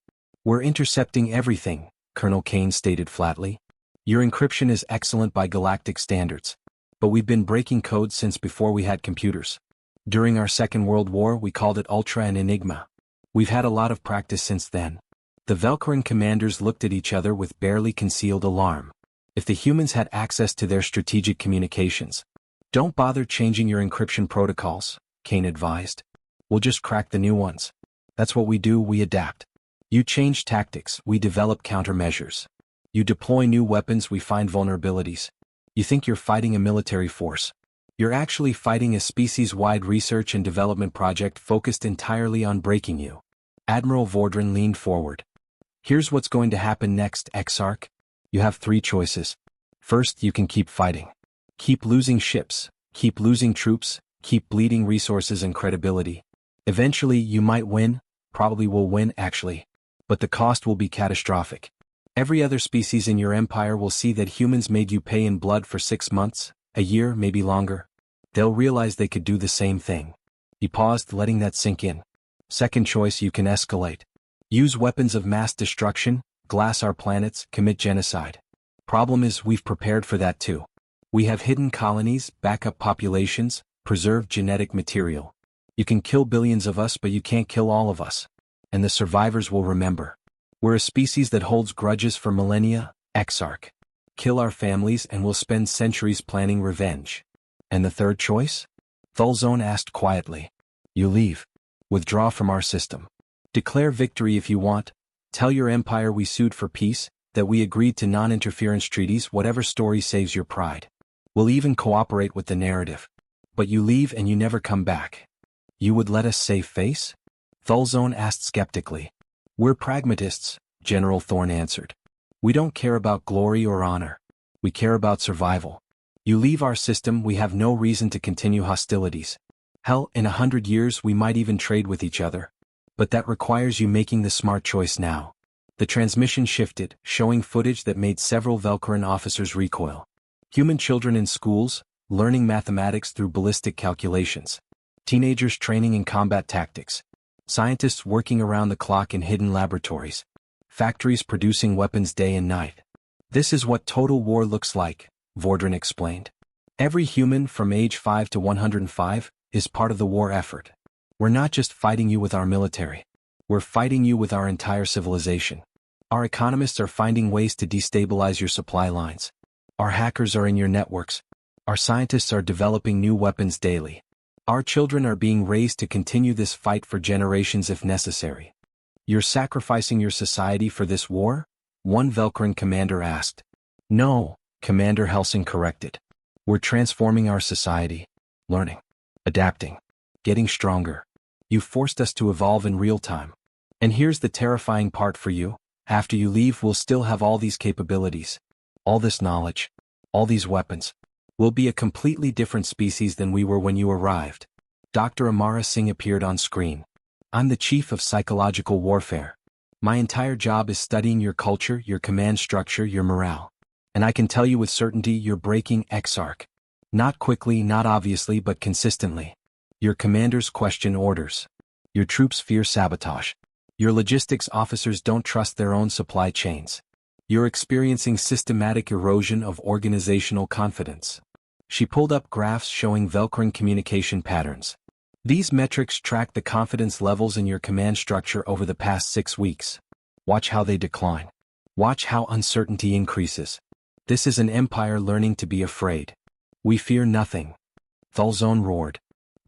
We're intercepting everything, Colonel Kane stated flatly. Your encryption is excellent by galactic standards. But we've been breaking codes since before we had computers. During our Second World War we called it Ultra and Enigma. We've had a lot of practice since then. The Velkaran commanders looked at each other with barely concealed alarm. If the humans had access to their strategic communications. Don't bother changing your encryption protocols, Kane advised. We'll just crack the new ones. That's what we do, we adapt. You change tactics, we develop countermeasures. You deploy new weapons, we find vulnerabilities. You think you're fighting a military force. You're actually fighting a species-wide research and development project focused entirely on breaking you. Admiral Vordran leaned forward. Here's what's going to happen next, Exarch. You have 3 choices. First, you can keep fighting. Keep losing ships, keep losing troops, keep bleeding resources and credibility. Eventually, you might win, probably will win actually. But the cost will be catastrophic. Every other species in your empire will see that humans made you pay in blood for 6 months, a year, maybe longer. They'll realize they could do the same thing. He paused, letting that sink in. Second choice, you can escalate. Use weapons of mass destruction, glass our planets, commit genocide. Problem is, we've prepared for that too. We have hidden colonies, backup populations, preserved genetic material. You can kill billions of us, but you can't kill all of us. And the survivors will remember. We're a species that holds grudges for millennia, Exarch. Kill our families and we'll spend centuries planning revenge. And the third choice? Thulzone asked quietly. You leave. Withdraw from our system. Declare victory if you want. Tell your empire we sued for peace, that we agreed to non-interference treaties, whatever story saves your pride. We'll even cooperate with the narrative. But you leave and you never come back. You would let us save face? Thulzone asked skeptically. We're pragmatists, General Thorne answered. We don't care about glory or honor. We care about survival. You leave our system, we have no reason to continue hostilities. Hell, in 100 years we might even trade with each other. But that requires you making the smart choice now. The transmission shifted, showing footage that made several Velcaran officers recoil. Human children in schools, learning mathematics through ballistic calculations. Teenagers training in combat tactics. Scientists working around the clock in hidden laboratories. Factories producing weapons day and night. This is what total war looks like, Vordran explained. Every human from age 5 to 105 is part of the war effort. We're not just fighting you with our military. We're fighting you with our entire civilization. Our economists are finding ways to destabilize your supply lines. Our hackers are in your networks. Our scientists are developing new weapons daily. Our children are being raised to continue this fight for generations if necessary. You're sacrificing your society for this war? One Velcaran commander asked. No, Commander Helsing corrected. We're transforming our society. Learning. Adapting. Getting stronger. You forced us to evolve in real time. And here's the terrifying part for you. After you leave, we'll still have all these capabilities. All this knowledge. All these weapons. We'll be a completely different species than we were when you arrived. Dr. Amara Singh appeared on screen. I'm the chief of psychological warfare. My entire job is studying your culture, your command structure, your morale. And I can tell you with certainty you're breaking Exarch. Not quickly, not obviously, but consistently. Your commanders question orders. Your troops fear sabotage. Your logistics officers don't trust their own supply chains. You're experiencing systematic erosion of organizational confidence. She pulled up graphs showing Velcaran communication patterns. These metrics track the confidence levels in your command structure over the past 6 weeks. Watch how they decline. Watch how uncertainty increases. This is an empire learning to be afraid. We fear nothing. Thulzone roared.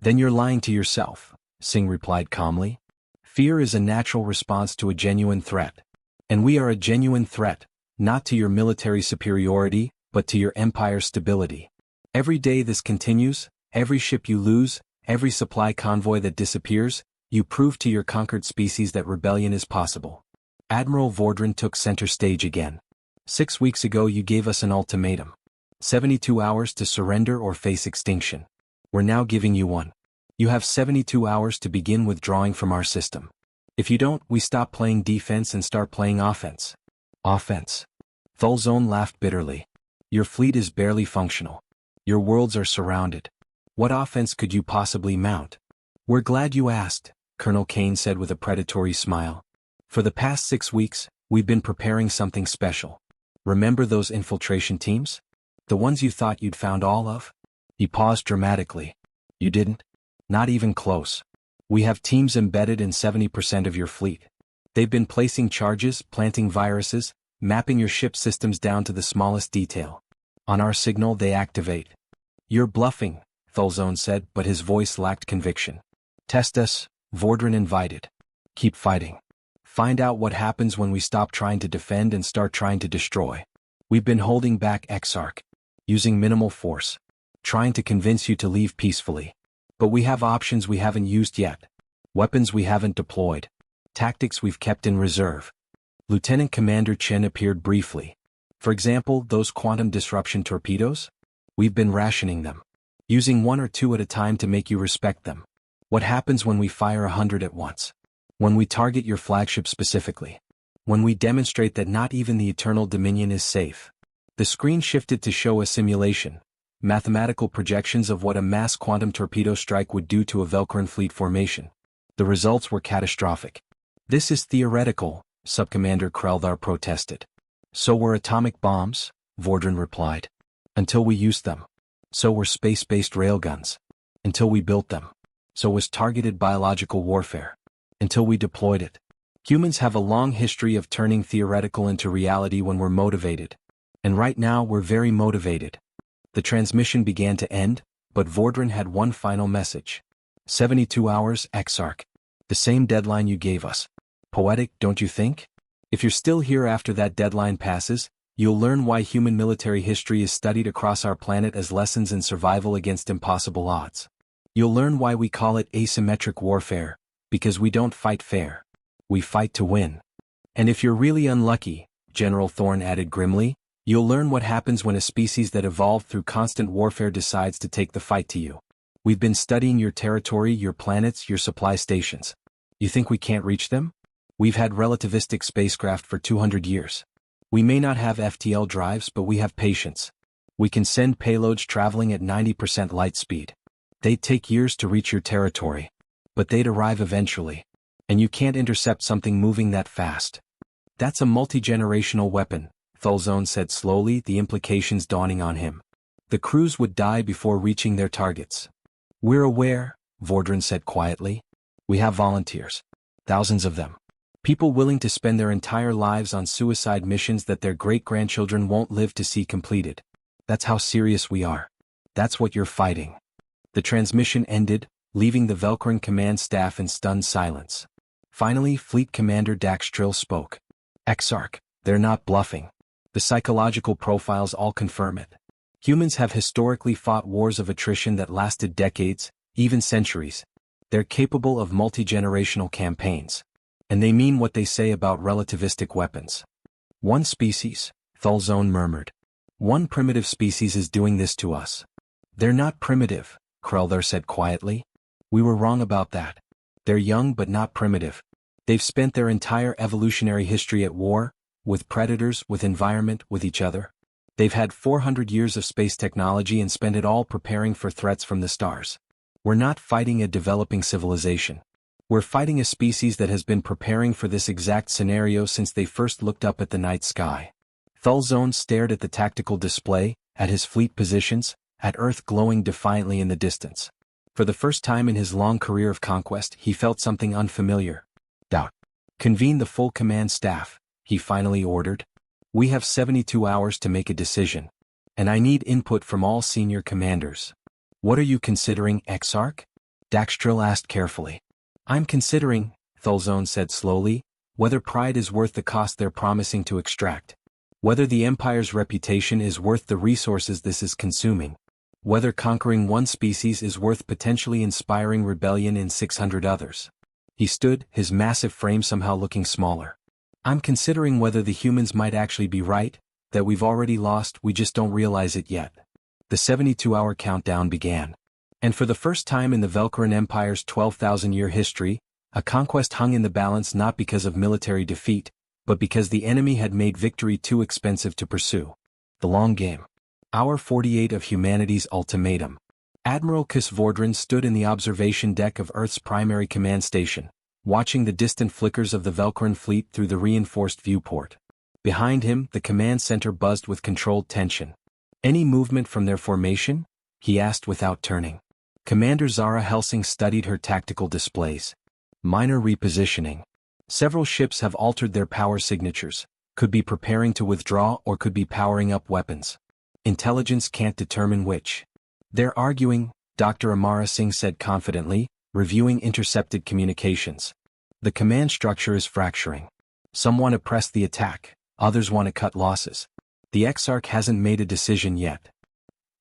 Then you're lying to yourself, Singh replied calmly. Fear is a natural response to a genuine threat. And we are a genuine threat, not to your military superiority, but to your empire's stability. Every day this continues, every ship you lose, every supply convoy that disappears, you prove to your conquered species that rebellion is possible. Admiral Vordran took center stage again. 6 weeks ago you gave us an ultimatum. 72 hours to surrender or face extinction. We're now giving you one. You have 72 hours to begin withdrawing from our system. If you don't, we stop playing defense and start playing offense. Offense. Thulzone laughed bitterly. Your fleet is barely functional. Your worlds are surrounded. What offense could you possibly mount? We're glad you asked, Colonel Kane said with a predatory smile. For the past 6 weeks, we've been preparing something special. Remember those infiltration teams? The ones you thought you'd found all of? He paused dramatically. You didn't? Not even close. We have teams embedded in 70% of your fleet. They've been placing charges, planting viruses, mapping your ship systems down to the smallest detail. On our signal they activate. You're bluffing, Thulzone said, but his voice lacked conviction. Test us, Vordran invited. Keep fighting. Find out what happens when we stop trying to defend and start trying to destroy. We've been holding back Exarch, using minimal force, trying to convince you to leave peacefully. But we have options we haven't used yet. Weapons we haven't deployed. Tactics we've kept in reserve. Lieutenant Commander Chen appeared briefly. For example, those quantum disruption torpedoes? We've been rationing them. Using 1 or 2 at a time to make you respect them. What happens when we fire 100 at once? When we target your flagship specifically? When we demonstrate that not even the Eternal Dominion is safe? The screen shifted to show a simulation. Mathematical projections of what a mass quantum torpedo strike would do to a Velcaran fleet formation. The results were catastrophic. This is theoretical, Subcommander Kreldar protested. So were atomic bombs, Vordran replied. Until we used them. So were space-based railguns. Until we built them. So was targeted biological warfare. Until we deployed it. Humans have a long history of turning theoretical into reality when we're motivated. And right now we're very motivated. The transmission began to end, but Vordran had one final message. 72 hours, Exarch. The same deadline you gave us. Poetic, don't you think? If you're still here after that deadline passes, you'll learn why human military history is studied across our planet as lessons in survival against impossible odds. You'll learn why we call it asymmetric warfare, because we don't fight fair. We fight to win. And if you're really unlucky, General Thorne added grimly, you'll learn what happens when a species that evolved through constant warfare decides to take the fight to you. We've been studying your territory, your planets, your supply stations. You think we can't reach them? We've had relativistic spacecraft for 200 years. We may not have FTL drives, but we have patience. We can send payloads traveling at 90% light speed. They'd take years to reach your territory, but they'd arrive eventually. And you can't intercept something moving that fast. That's a multi-generational weapon, Thulzone said slowly, the implications dawning on him. The crews would die before reaching their targets. We're aware, Vordran said quietly. We have volunteers. Thousands of them. People willing to spend their entire lives on suicide missions that their great-grandchildren won't live to see completed. That's how serious we are. That's what you're fighting. The transmission ended, leaving the Velcrin command staff in stunned silence. Finally, Fleet Commander Daxtril spoke. Exarch, they're not bluffing. The psychological profiles all confirm it. Humans have historically fought wars of attrition that lasted decades, even centuries. They're capable of multi-generational campaigns. And they mean what they say about relativistic weapons. One species, Thulzone murmured. One primitive species is doing this to us. They're not primitive, Krelder said quietly. We were wrong about that. They're young but not primitive. They've spent their entire evolutionary history at war, with predators, with environment, with each other. They've had 400 years of space technology and spent it all preparing for threats from the stars. We're not fighting a developing civilization. We're fighting a species that has been preparing for this exact scenario since they first looked up at the night sky. Thulzone stared at the tactical display, at his fleet positions, at Earth glowing defiantly in the distance. For the first time in his long career of conquest, he felt something unfamiliar. Doubt. Convene the full command staff, he finally ordered. We have 72 hours to make a decision. And I need input from all senior commanders. What are you considering, Exarch? Daxtril asked carefully. I'm considering, Thulzone said slowly, whether pride is worth the cost they're promising to extract. Whether the Empire's reputation is worth the resources this is consuming. Whether conquering one species is worth potentially inspiring rebellion in 600 others. He stood, his massive frame somehow looking smaller. I'm considering whether the humans might actually be right, that we've already lost, we just don't realize it yet. The 72-hour countdown began. And for the first time in the Velcrin Empire's 12,000-year history, a conquest hung in the balance not because of military defeat, but because the enemy had made victory too expensive to pursue. The long game. Hour 48 of humanity's ultimatum. Admiral Kus Vordran stood in the observation deck of Earth's primary command station, watching the distant flickers of the Velcrin fleet through the reinforced viewport. Behind him, the command center buzzed with controlled tension. Any movement from their formation? He asked without turning. Commander Zara Helsing studied her tactical displays. Minor repositioning. Several ships have altered their power signatures, could be preparing to withdraw or could be powering up weapons. Intelligence can't determine which. They're arguing, Dr. Amara Singh said confidently, reviewing intercepted communications. The command structure is fracturing. Some want to press the attack, others want to cut losses. The Exarch hasn't made a decision yet.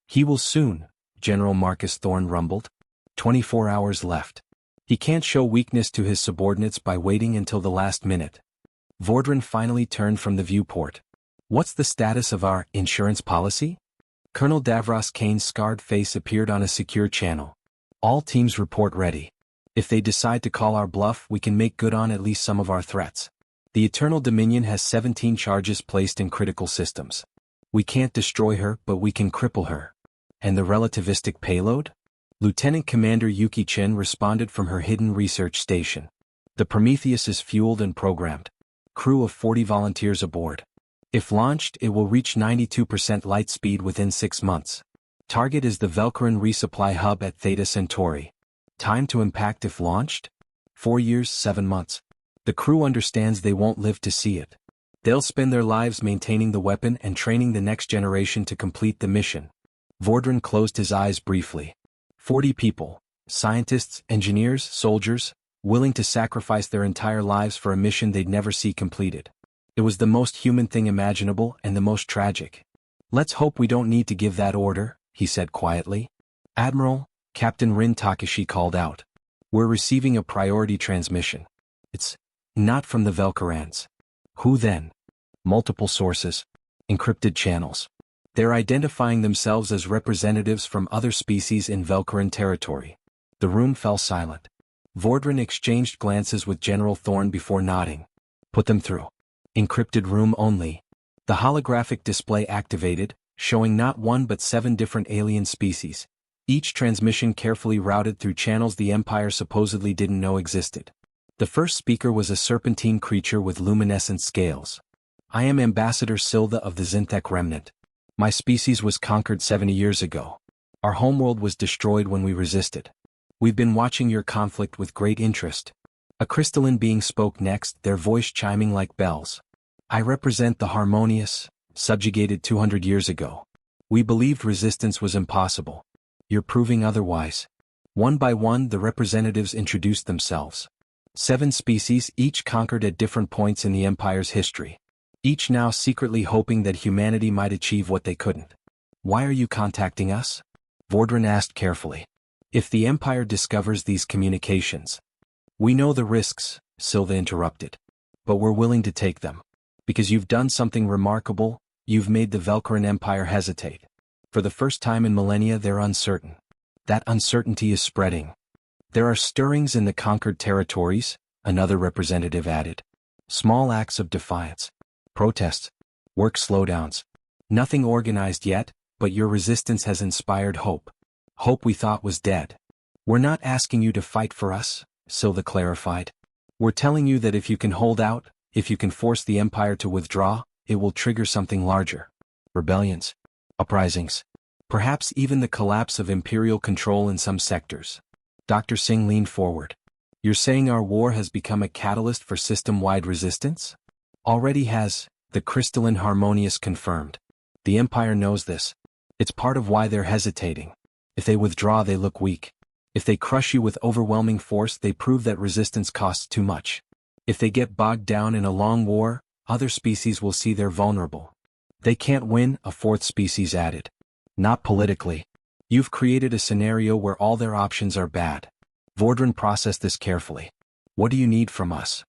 He will soon, General Marcus Thorne rumbled. 24 hours left. He can't show weakness to his subordinates by waiting until the last minute. Vordran finally turned from the viewport. What's the status of our insurance policy? Colonel Davros Kane's scarred face appeared on a secure channel. All teams report ready. If they decide to call our bluff, we can make good on at least some of our threats. The Eternal Dominion has 17 charges placed in critical systems. We can't destroy her, but we can cripple her. And the relativistic payload? Lieutenant Commander Yuki Chen responded from her hidden research station. The Prometheus is fueled and programmed. Crew of 40 volunteers aboard. If launched, it will reach 92% light speed within 6 months. Target is the Velcrin resupply hub at Theta Centauri. Time to impact if launched? 4 years, 7 months. The crew understands they won't live to see it. They'll spend their lives maintaining the weapon and training the next generation to complete the mission. Vordran closed his eyes briefly. 40 people, scientists, engineers, soldiers, willing to sacrifice their entire lives for a mission they'd never see completed. It was the most human thing imaginable and the most tragic. "Let's hope we don't need to give that order," he said quietly. "Admiral," Captain Rin Takashi called out. "We're receiving a priority transmission. It's not from the Velkarans." "Who then?" "Multiple sources. Encrypted channels. They're identifying themselves as representatives from other species in Velkaran territory." The room fell silent. Vordran exchanged glances with General Thorne before nodding. "Put them through." "Encrypted room only." The holographic display activated, showing not one but 7 different alien species, each transmission carefully routed through channels the Empire supposedly didn't know existed. The first speaker was a serpentine creature with luminescent scales. "I am Ambassador Silva of the Zinthek Remnant. My species was conquered 70 years ago. Our homeworld was destroyed when we resisted. We've been watching your conflict with great interest." A crystalline being spoke next, their voice chiming like bells. "I represent the Harmonious, subjugated 200 years ago. We believed resistance was impossible. You're proving otherwise." One by one the representatives introduced themselves. 7 species, each conquered at different points in the Empire's history. Each now secretly hoping that humanity might achieve what they couldn't. "Why are you contacting us?" Vordran asked carefully. "If the Empire discovers these communications—" "We know the risks," Silva interrupted. "But we're willing to take them. Because you've done something remarkable, you've made the Velkaran Empire hesitate. For the first time in millennia they're uncertain. That uncertainty is spreading. There are stirrings in the conquered territories," another representative added. "Small acts of defiance. Protests. Work slowdowns. Nothing organized yet, but your resistance has inspired hope. Hope we thought was dead." "We're not asking you to fight for us," Silva clarified. "We're telling you that if you can hold out, if you can force the Empire to withdraw, it will trigger something larger. Rebellions. Uprisings. Perhaps even the collapse of imperial control in some sectors." Dr. Singh leaned forward. "You're saying our war has become a catalyst for system-wide resistance?" "Already has," the crystalline Harmonious confirmed. "The Empire knows this. It's part of why they're hesitating. If they withdraw they look weak. If they crush you with overwhelming force they prove that resistance costs too much. If they get bogged down in a long war, other species will see they're vulnerable." "They can't win," a 4th species added. "Not politically. You've created a scenario where all their options are bad." Vordran processed this carefully. "What do you need from us?"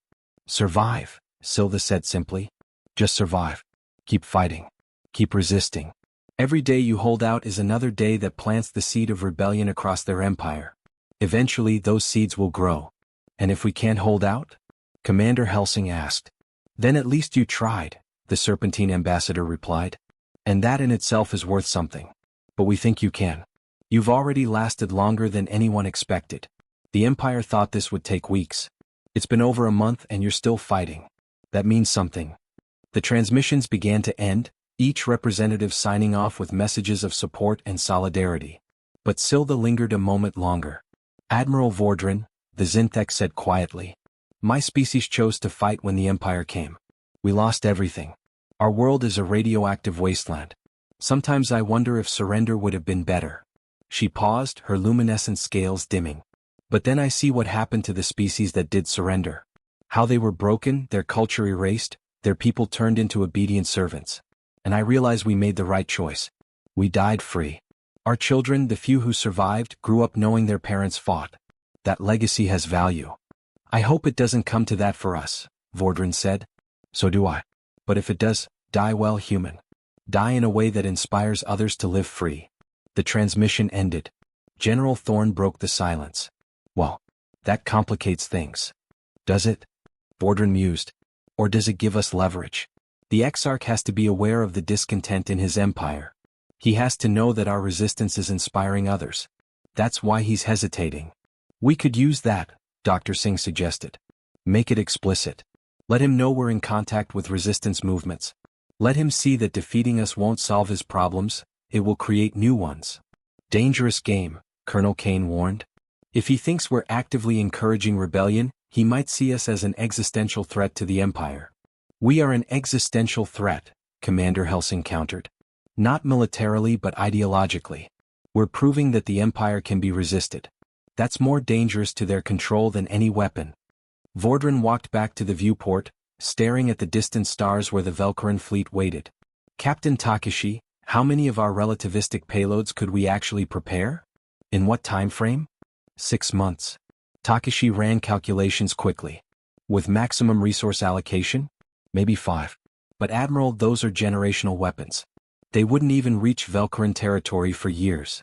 "Survive," Silva said simply. "Just survive. Keep fighting. Keep resisting. Every day you hold out is another day that plants the seed of rebellion across their empire. Eventually those seeds will grow." "And if we can't hold out?" Commander Helsing asked. "Then at least you tried," the Serpentine ambassador replied. "And that in itself is worth something. But we think you can. You've already lasted longer than anyone expected. The Empire thought this would take weeks. It's been over a month and you're still fighting. That means something." The transmissions began to end, each representative signing off with messages of support and solidarity. But Silva lingered a moment longer. "Admiral Vordran," the Zinthek said quietly. "My species chose to fight when the Empire came. We lost everything. Our world is a radioactive wasteland. Sometimes I wonder if surrender would have been better." She paused, her luminescent scales dimming. "But then I see what happened to the species that did surrender. How they were broken, their culture erased, their people turned into obedient servants. And I realize we made the right choice. We died free. Our children, the few who survived, grew up knowing their parents fought. That legacy has value. I hope it doesn't come to that for us," Vordran said. "So do I. But if it does, die well human. Die in a way that inspires others to live free." The transmission ended. General Thorne broke the silence. "Well, that complicates things. Does it?" Vordran mused. "Or does it give us leverage? The Exarch has to be aware of the discontent in his empire. He has to know that our resistance is inspiring others. That's why he's hesitating." "We could use that," Dr. Singh suggested. "Make it explicit. Let him know we're in contact with resistance movements. Let him see that defeating us won't solve his problems, it will create new ones." "Dangerous game," Colonel Kane warned. "If he thinks we're actively encouraging rebellion, he might see us as an existential threat to the Empire." "We are an existential threat," Commander Helsing countered. "Not militarily but ideologically. We're proving that the Empire can be resisted. That's more dangerous to their control than any weapon." Vordran walked back to the viewport, staring at the distant stars where the Velkaran fleet waited. Captain Takeshi, how many of our relativistic payloads could we actually prepare? In what time frame? 6 months. Takeshi ran calculations quickly. With maximum resource allocation? Maybe 5. But Admiral, those are generational weapons. They wouldn't even reach Velkaran territory for years.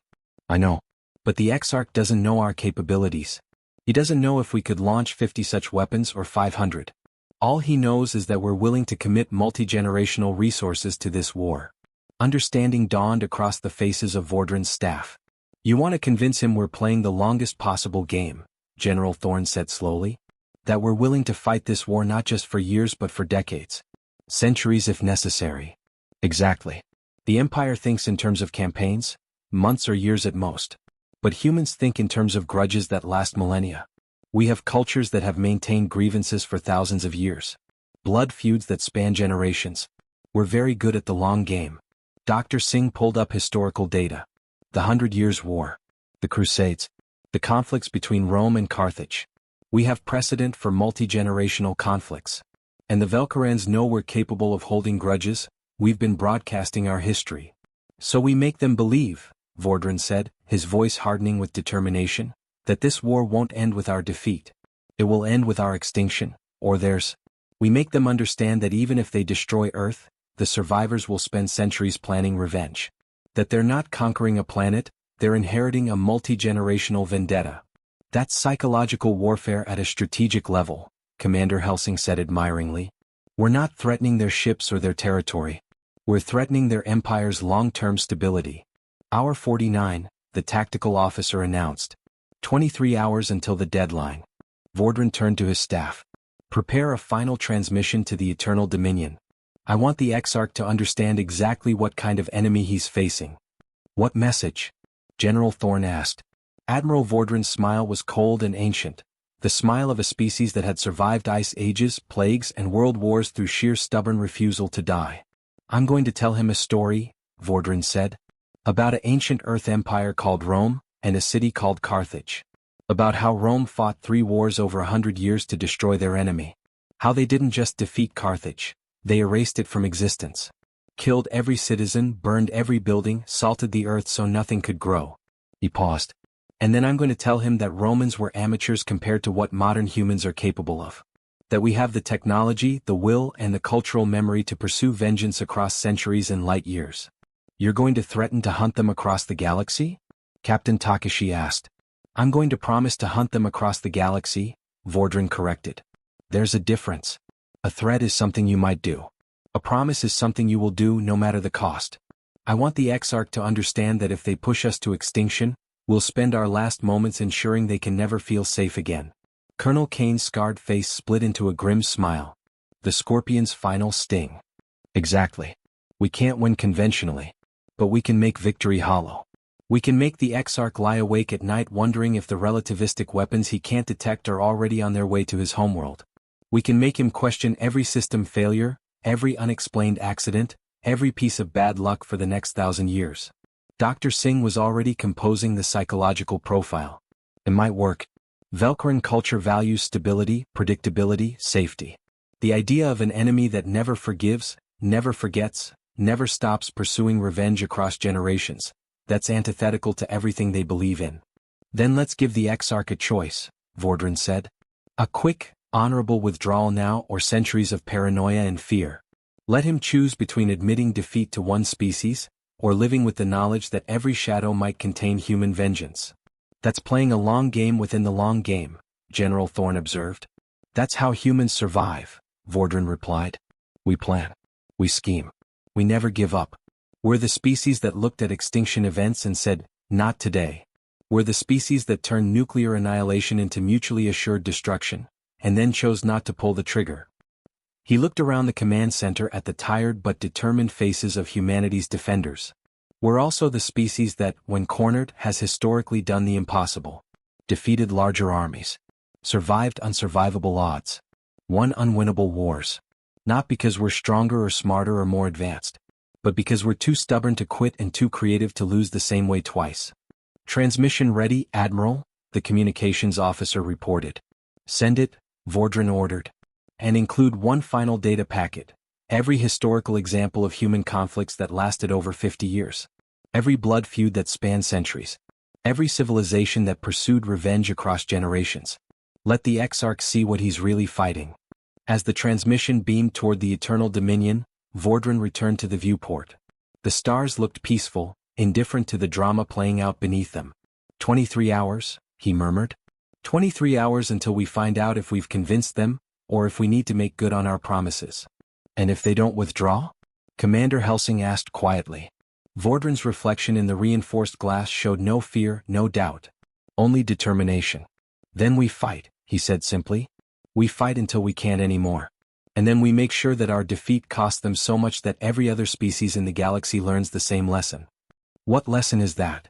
I know. But the Exarch doesn't know our capabilities. He doesn't know if we could launch 50 such weapons or 500. All he knows is that we're willing to commit multi-generational resources to this war. Understanding dawned across the faces of Vordran's staff. You want to convince him we're playing the longest possible game, General Thorne said slowly. That we're willing to fight this war not just for years but for decades. Centuries if necessary. Exactly. The Empire thinks in terms of campaigns, months or years at most. But humans think in terms of grudges that last millennia. We have cultures that have maintained grievances for thousands of years. Blood feuds that span generations. We're very good at the long game. Dr. Singh pulled up historical data. The 100 Years' War. The Crusades. The conflicts between Rome and Carthage. We have precedent for multi-generational conflicts. And the Velkarans know we're capable of holding grudges. We've been broadcasting our history. So we make them believe, Vordran said, his voice hardening with determination, that this war won't end with our defeat. It will end with our extinction, or theirs. We make them understand that even if they destroy Earth, the survivors will spend centuries planning revenge. That they're not conquering a planet, they're inheriting a multi-generational vendetta. That's psychological warfare at a strategic level, Commander Helsing said admiringly. We're not threatening their ships or their territory. We're threatening their empire's long-term stability. Hour 49, the tactical officer announced. 23 hours until the deadline. Vordran turned to his staff. Prepare a final transmission to the Eternal Dominion. I want the Exarch to understand exactly what kind of enemy he's facing. What message? General Thorne asked. Admiral Vordran's smile was cold and ancient, the smile of a species that had survived ice ages, plagues, and world wars through sheer stubborn refusal to die. I'm going to tell him a story, Vordran said. About an ancient Earth empire called Rome, and a city called Carthage. About how Rome fought 3 wars over 100 years to destroy their enemy. How they didn't just defeat Carthage, they erased it from existence. Killed every citizen, burned every building, salted the earth so nothing could grow. He paused. And then I'm going to tell him that Romans were amateurs compared to what modern humans are capable of. That we have the technology, the will, and the cultural memory to pursue vengeance across centuries and light years. You're going to threaten to hunt them across the galaxy? Captain Takeshi asked. I'm going to promise to hunt them across the galaxy, Vordran corrected. There's a difference. A threat is something you might do. A promise is something you will do no matter the cost. I want the Exarch to understand that if they push us to extinction, we'll spend our last moments ensuring they can never feel safe again. Colonel Kane's scarred face split into a grim smile. The Scorpion's final sting. Exactly. We can't win conventionally. But we can make victory hollow. We can make the Exarch lie awake at night wondering if the relativistic weapons he can't detect are already on their way to his homeworld. We can make him question every system failure, every unexplained accident, every piece of bad luck for the next 1,000 years. Dr. Singh was already composing the psychological profile. It might work. Velkaran culture values stability, predictability, safety. The idea of an enemy that never forgives, never forgets, never stops pursuing revenge across generations. That's antithetical to everything they believe in. Then let's give the Exarch a choice, Vordran said. A quick, honorable withdrawal now or centuries of paranoia and fear. Let him choose between admitting defeat to one species, or living with the knowledge that every shadow might contain human vengeance. That's playing a long game within the long game, General Thorne observed. That's how humans survive, Vordran replied. We plan. We scheme. We never give up. We're the species that looked at extinction events and said, not today. We're the species that turned nuclear annihilation into mutually assured destruction, and then chose not to pull the trigger. He looked around the command center at the tired but determined faces of humanity's defenders. We're also the species that, when cornered, has historically done the impossible. Defeated larger armies. Survived unsurvivable odds. Won unwinnable wars. Not because we're stronger or smarter or more advanced, but because we're too stubborn to quit and too creative to lose the same way twice. Transmission ready, Admiral, the communications officer reported. Send it, Vordran ordered. and include one final data packet: every historical example of human conflicts that lasted over 50 years. Every blood feud that spanned centuries. Every civilization that pursued revenge across generations. Let the Exarch see what he's really fighting. As the transmission beamed toward the eternal dominion, Vordran returned to the viewport. The stars looked peaceful, indifferent to the drama playing out beneath them. 23 hours, he murmured. 23 hours until we find out if we've convinced them, or if we need to make good on our promises. And if they don't withdraw? Commander Helsing asked quietly. Vordran's reflection in the reinforced glass showed no fear, no doubt. Only determination. Then we fight, he said simply. We fight until we can't anymore. And then we make sure that our defeat costs them so much that every other species in the galaxy learns the same lesson. What lesson is that?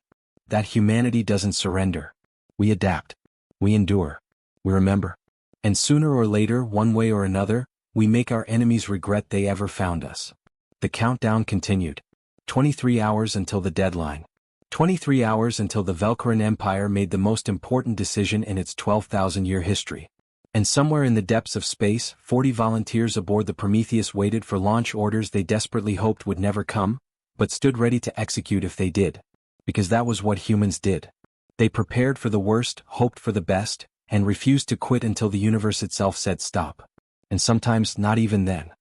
That humanity doesn't surrender. We adapt. We endure. We remember. And sooner or later, one way or another, we make our enemies regret they ever found us. The countdown continued. 23 hours until the deadline. 23 hours until the Velcaran Empire made the most important decision in its 12,000-year history. And somewhere in the depths of space, 40 volunteers aboard the Prometheus waited for launch orders they desperately hoped would never come, but stood ready to execute if they did. Because that was what humans did. They prepared for the worst, hoped for the best, and refused to quit until the universe itself said stop. And sometimes not even then.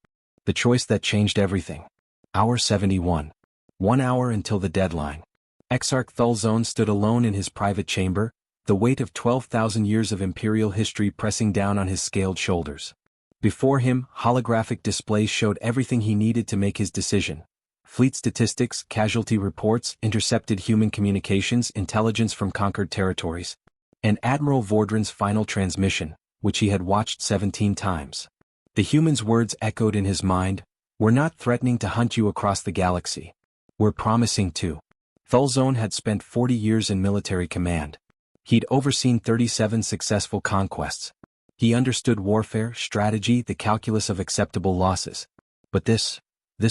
The choice that changed everything. Hour 71. 1 hour until the deadline. Exarch Thulzone stood alone in his private chamber, the weight of 12,000 years of imperial history pressing down on his scaled shoulders. Before him, holographic displays showed everything he needed to make his decision. Fleet statistics, casualty reports, intercepted human communications, intelligence from conquered territories. And Admiral Vordran's final transmission, which he had watched 17 times. The human's words echoed in his mind: "We're not threatening to hunt you across the galaxy. We're promising to." Thulzone had spent 40 years in military command. He'd overseen 37 successful conquests. He understood warfare, strategy, the calculus of acceptable losses. But this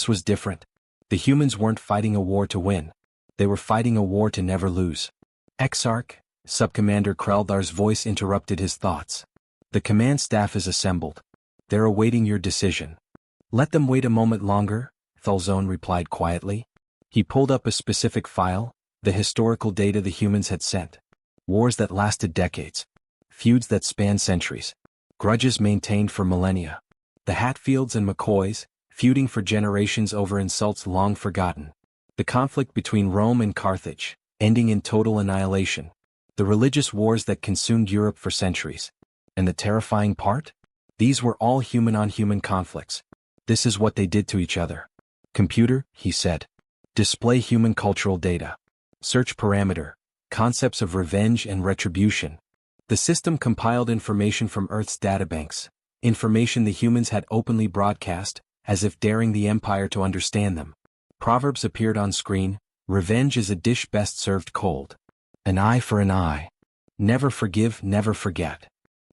was different. The humans weren't fighting a war to win. They were fighting a war to never lose. Exarch, Subcommander Kreldhar's voice interrupted his thoughts. The command staff is assembled. They're awaiting your decision. Let them wait a moment longer, Thulzone replied quietly. He pulled up a specific file, the historical data the humans had sent. Wars that lasted decades. Feuds that spanned centuries. Grudges maintained for millennia. The Hatfields and McCoys, feuding for generations over insults long forgotten. The conflict between Rome and Carthage, ending in total annihilation. The religious wars that consumed Europe for centuries. And the terrifying part? These were all human-on-human conflicts. This is what they did to each other. Computer, he said. Display human cultural data. Search parameter. Concepts of revenge and retribution. The system compiled information from Earth's databanks, information the humans had openly broadcast, as if daring the Empire to understand them. Proverbs appeared on screen: revenge is a dish best served cold. An eye for an eye. Never forgive, never forget.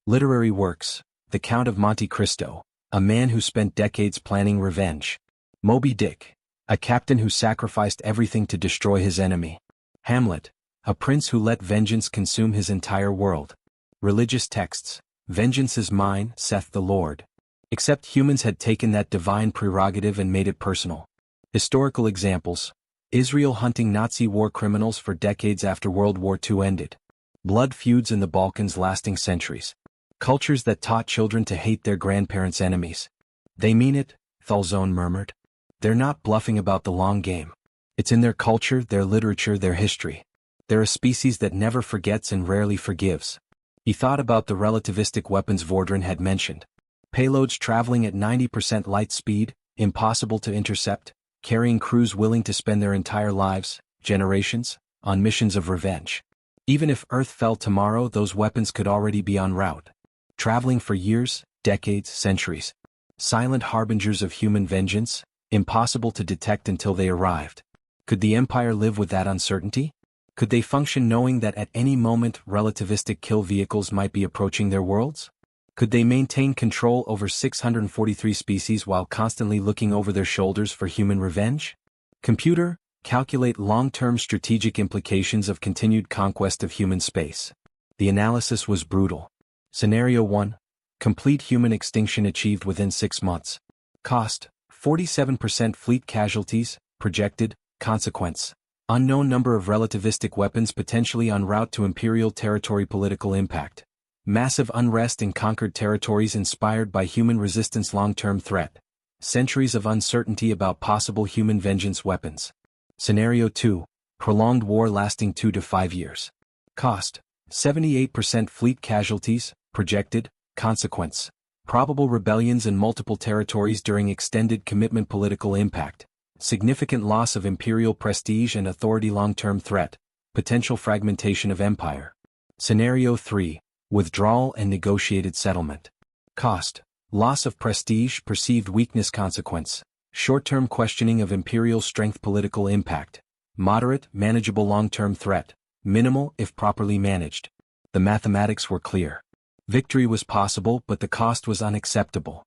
Literary works: The Count of Monte Cristo, a man who spent decades planning revenge. Moby Dick, a captain who sacrificed everything to destroy his enemy. Hamlet, a prince who let vengeance consume his entire world. Religious texts: vengeance is mine, saith the Lord. Except humans had taken that divine prerogative and made it personal. Historical examples: Israel hunting Nazi war criminals for decades after World War II ended. Blood feuds in the Balkans lasting centuries. Cultures that taught children to hate their grandparents' enemies. They mean it, Thulzone murmured. They're not bluffing about the long game. It's in their culture, their literature, their history. They're a species that never forgets and rarely forgives. He thought about the relativistic weapons Vordran had mentioned. Payloads traveling at 90% light speed, impossible to intercept, carrying crews willing to spend their entire lives, generations, on missions of revenge. Even if Earth fell tomorrow, those weapons could already be en route. Traveling for years, decades, centuries. Silent harbingers of human vengeance, impossible to detect until they arrived. Could the Empire live with that uncertainty? Could they function knowing that at any moment relativistic kill vehicles might be approaching their worlds? Could they maintain control over 643 species while constantly looking over their shoulders for human revenge? Computer, calculate long-term strategic implications of continued conquest of human space. The analysis was brutal. Scenario 1. Complete human extinction achieved within 6 months. Cost: 47% fleet casualties, projected. Consequence: unknown number of relativistic weapons potentially en route to Imperial territory. Political impact: massive unrest in conquered territories inspired by human resistance. Long-term threat: centuries of uncertainty about possible human vengeance weapons. Scenario 2: prolonged war lasting 2 to 5 years. Cost: 78% fleet casualties, projected. Consequence: probable rebellions in multiple territories during extended commitment. Political impact: significant loss of imperial prestige and authority. Long-term threat: potential fragmentation of empire. Scenario 3: withdrawal and negotiated settlement. Cost: loss of prestige, perceived weakness. Consequence: short-term questioning of imperial strength. Political impact: moderate, manageable. Long-term threat: minimal if properly managed. The mathematics were clear. Victory was possible, but the cost was unacceptable.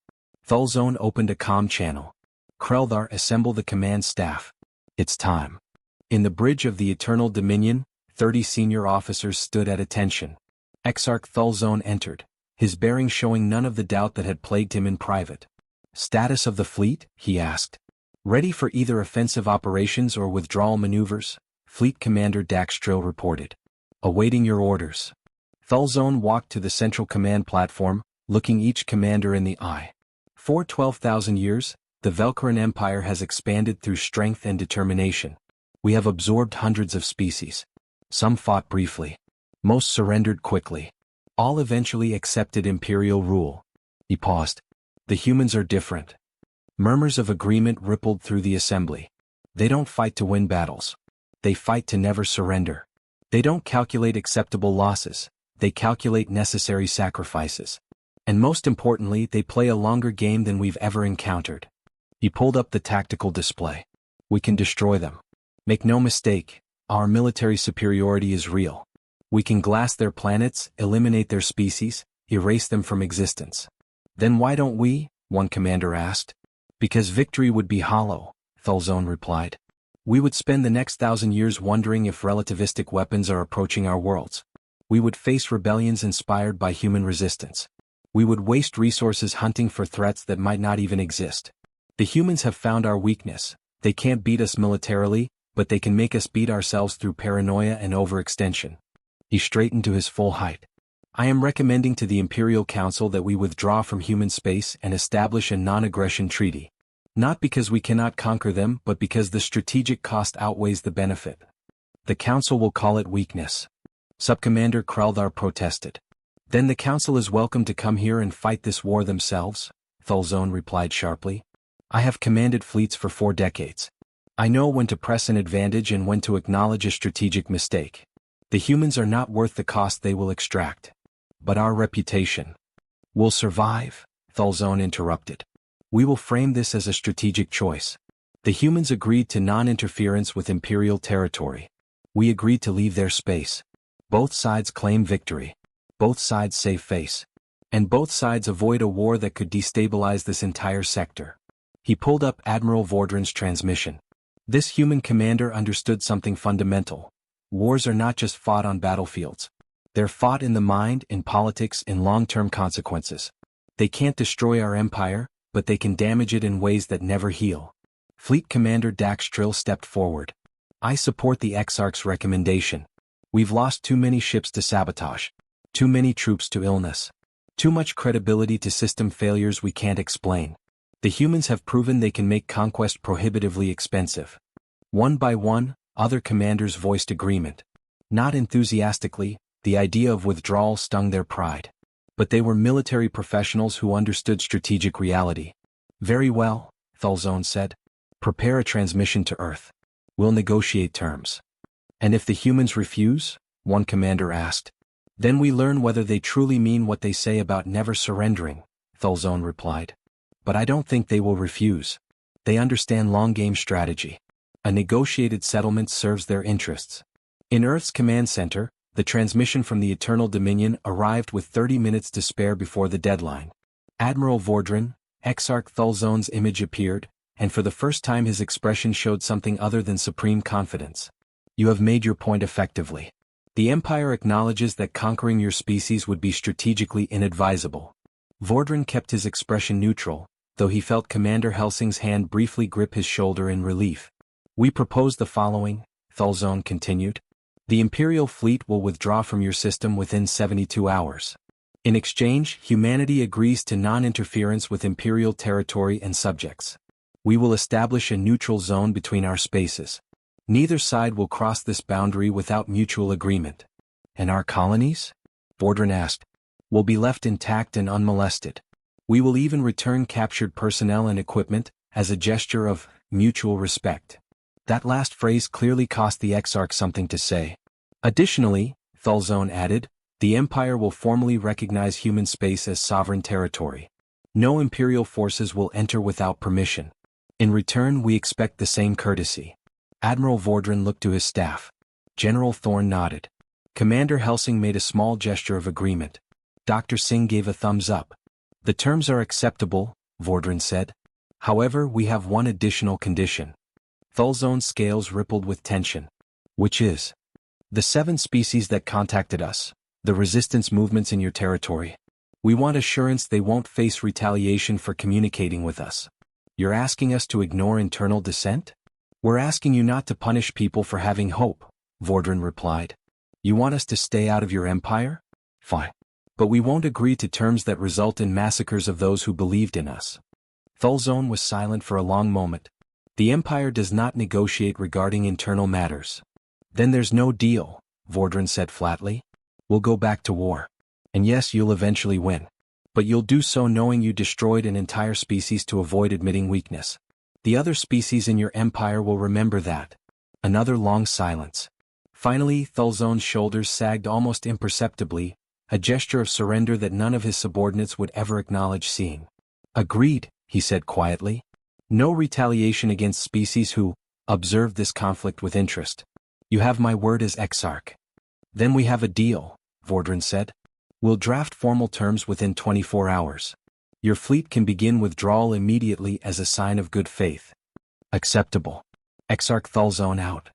Thulzone opened a comm channel. Kreldar, assemble the command staff. It's time. In the bridge of the Eternal Dominion, 30 senior officers stood at attention. Exarch Thulzone entered, his bearing showing none of the doubt that had plagued him in private. Status of the fleet? He asked. Ready for either offensive operations or withdrawal maneuvers, Fleet Commander Daxtril reported. Awaiting your orders. Thulzone walked to the central command platform, looking each commander in the eye. For 12,000 years, the Velkaran Empire has expanded through strength and determination. We have absorbed hundreds of species. Some fought briefly. Most surrendered quickly. All eventually accepted imperial rule. He paused. The humans are different. Murmurs of agreement rippled through the assembly. They don't fight to win battles. They fight to never surrender. They don't calculate acceptable losses. They calculate necessary sacrifices. And most importantly, they play a longer game than we've ever encountered. He pulled up the tactical display. We can destroy them. Make no mistake, our military superiority is real. We can glass their planets, eliminate their species, erase them from existence. Then why don't we? One commander asked. Because victory would be hollow, Thulzone replied. We would spend the next 1,000 years wondering if relativistic weapons are approaching our worlds. We would face rebellions inspired by human resistance. We would waste resources hunting for threats that might not even exist. The humans have found our weakness. They can't beat us militarily, but they can make us beat ourselves through paranoia and overextension. He straightened to his full height. I am recommending to the Imperial Council that we withdraw from human space and establish a non-aggression treaty. Not because we cannot conquer them, but because the strategic cost outweighs the benefit. The Council will call it weakness. Subcommander Kreldar protested. Then the Council is welcome to come here and fight this war themselves, Thulzone replied sharply. I have commanded fleets for 4 decades. I know when to press an advantage and when to acknowledge a strategic mistake. The humans are not worth the cost they will extract. But our reputation will survive, Thulzone interrupted. We will frame this as a strategic choice. The humans agreed to non-interference with Imperial territory. We agreed to leave their space. Both sides claim victory. Both sides save face. And both sides avoid a war that could destabilize this entire sector. He pulled up Admiral Vordran's transmission. This human commander understood something fundamental. Wars are not just fought on battlefields. They're fought in the mind, in politics, in long-term consequences. They can't destroy our empire, but they can damage it in ways that never heal. Fleet Commander Daxtril stepped forward. I support the Exarch's recommendation. We've lost too many ships to sabotage. Too many troops to illness. Too much credibility to system failures we can't explain. The humans have proven they can make conquest prohibitively expensive. One by one, other commanders voiced agreement. Not enthusiastically, the idea of withdrawal stung their pride. But they were military professionals who understood strategic reality. Very well, Thulzone said. Prepare a transmission to Earth. We'll negotiate terms. And if the humans refuse? One commander asked. Then we learn whether they truly mean what they say about never surrendering, Thulzone replied. But I don't think they will refuse. They understand long-game strategy. A negotiated settlement serves their interests. In Earth's command center, the transmission from the Eternal Dominion arrived with 30 minutes to spare before the deadline. Admiral Vordran, Exarch Thulzone's image appeared, and for the first time his expression showed something other than supreme confidence. You have made your point effectively. The Empire acknowledges that conquering your species would be strategically inadvisable. Vordran kept his expression neutral, though he felt Commander Helsing's hand briefly grip his shoulder in relief. We propose the following, Thulzone continued. The Imperial fleet will withdraw from your system within 72 hours. In exchange, humanity agrees to non-interference with Imperial territory and subjects. We will establish a neutral zone between our spaces. Neither side will cross this boundary without mutual agreement. And our colonies? Vordran asked. Will be left intact and unmolested. We will even return captured personnel and equipment, as a gesture of mutual respect. That last phrase clearly cost the Exarch something to say. Additionally, Thulzone added, the Empire will formally recognize human space as sovereign territory. No Imperial forces will enter without permission. In return, we expect the same courtesy. Admiral Vordran looked to his staff. General Thorne nodded. Commander Helsing made a small gesture of agreement. Dr. Singh gave a thumbs up. The terms are acceptable, Vordran said. However, we have one additional condition. Thulzone's scales rippled with tension. Which is? The 7 species that contacted us, the resistance movements in your territory. We want assurance they won't face retaliation for communicating with us. You're asking us to ignore internal dissent? We're asking you not to punish people for having hope, Vordran replied. You want us to stay out of your empire? Fine. But we won't agree to terms that result in massacres of those who believed in us. Thulzone was silent for a long moment. The Empire does not negotiate regarding internal matters. Then there's no deal, Vordran said flatly. We'll go back to war. And yes, you'll eventually win. But you'll do so knowing you destroyed an entire species to avoid admitting weakness. The other species in your empire will remember that. Another long silence. Finally, Thulzone's shoulders sagged almost imperceptibly, a gesture of surrender that none of his subordinates would ever acknowledge seeing. Agreed, he said quietly. No retaliation against species who observed this conflict with interest. You have my word as Exarch. Then we have a deal, Vordran said. We'll draft formal terms within 24 hours. Your fleet can begin withdrawal immediately as a sign of good faith. Acceptable. Exarch Thulzone out.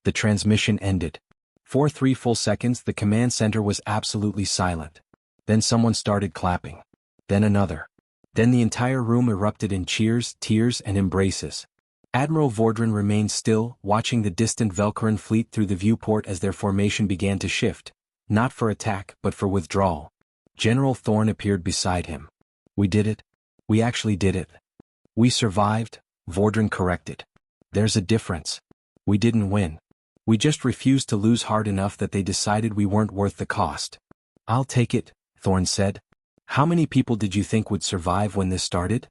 The transmission ended. For 3 full seconds the command center was absolutely silent. Then someone started clapping. Then another. Then the entire room erupted in cheers, tears, and embraces. Admiral Vordran remained still, watching the distant Velcaran fleet through the viewport as their formation began to shift, not for attack but for withdrawal. General Thorne appeared beside him. We did it. We actually did it. We survived, Vordran corrected. There's a difference. We didn't win. We just refused to lose hard enough that they decided we weren't worth the cost. I'll take it, Thorne said. How many people did you think would survive when this started?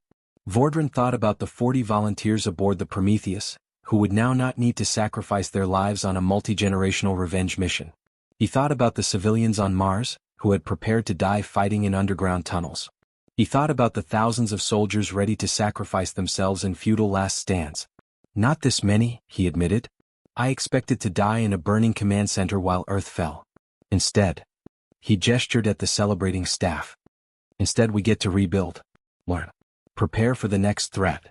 Vordran thought about the 40 volunteers aboard the Prometheus, who would now not need to sacrifice their lives on a multi-generational revenge mission. He thought about the civilians on Mars, who had prepared to die fighting in underground tunnels. He thought about the thousands of soldiers ready to sacrifice themselves in futile last stands. Not this many, he admitted. I expected to die in a burning command center while Earth fell. Instead, he gestured at the celebrating staff. Instead we get to rebuild. Learn. Prepare for the next threat.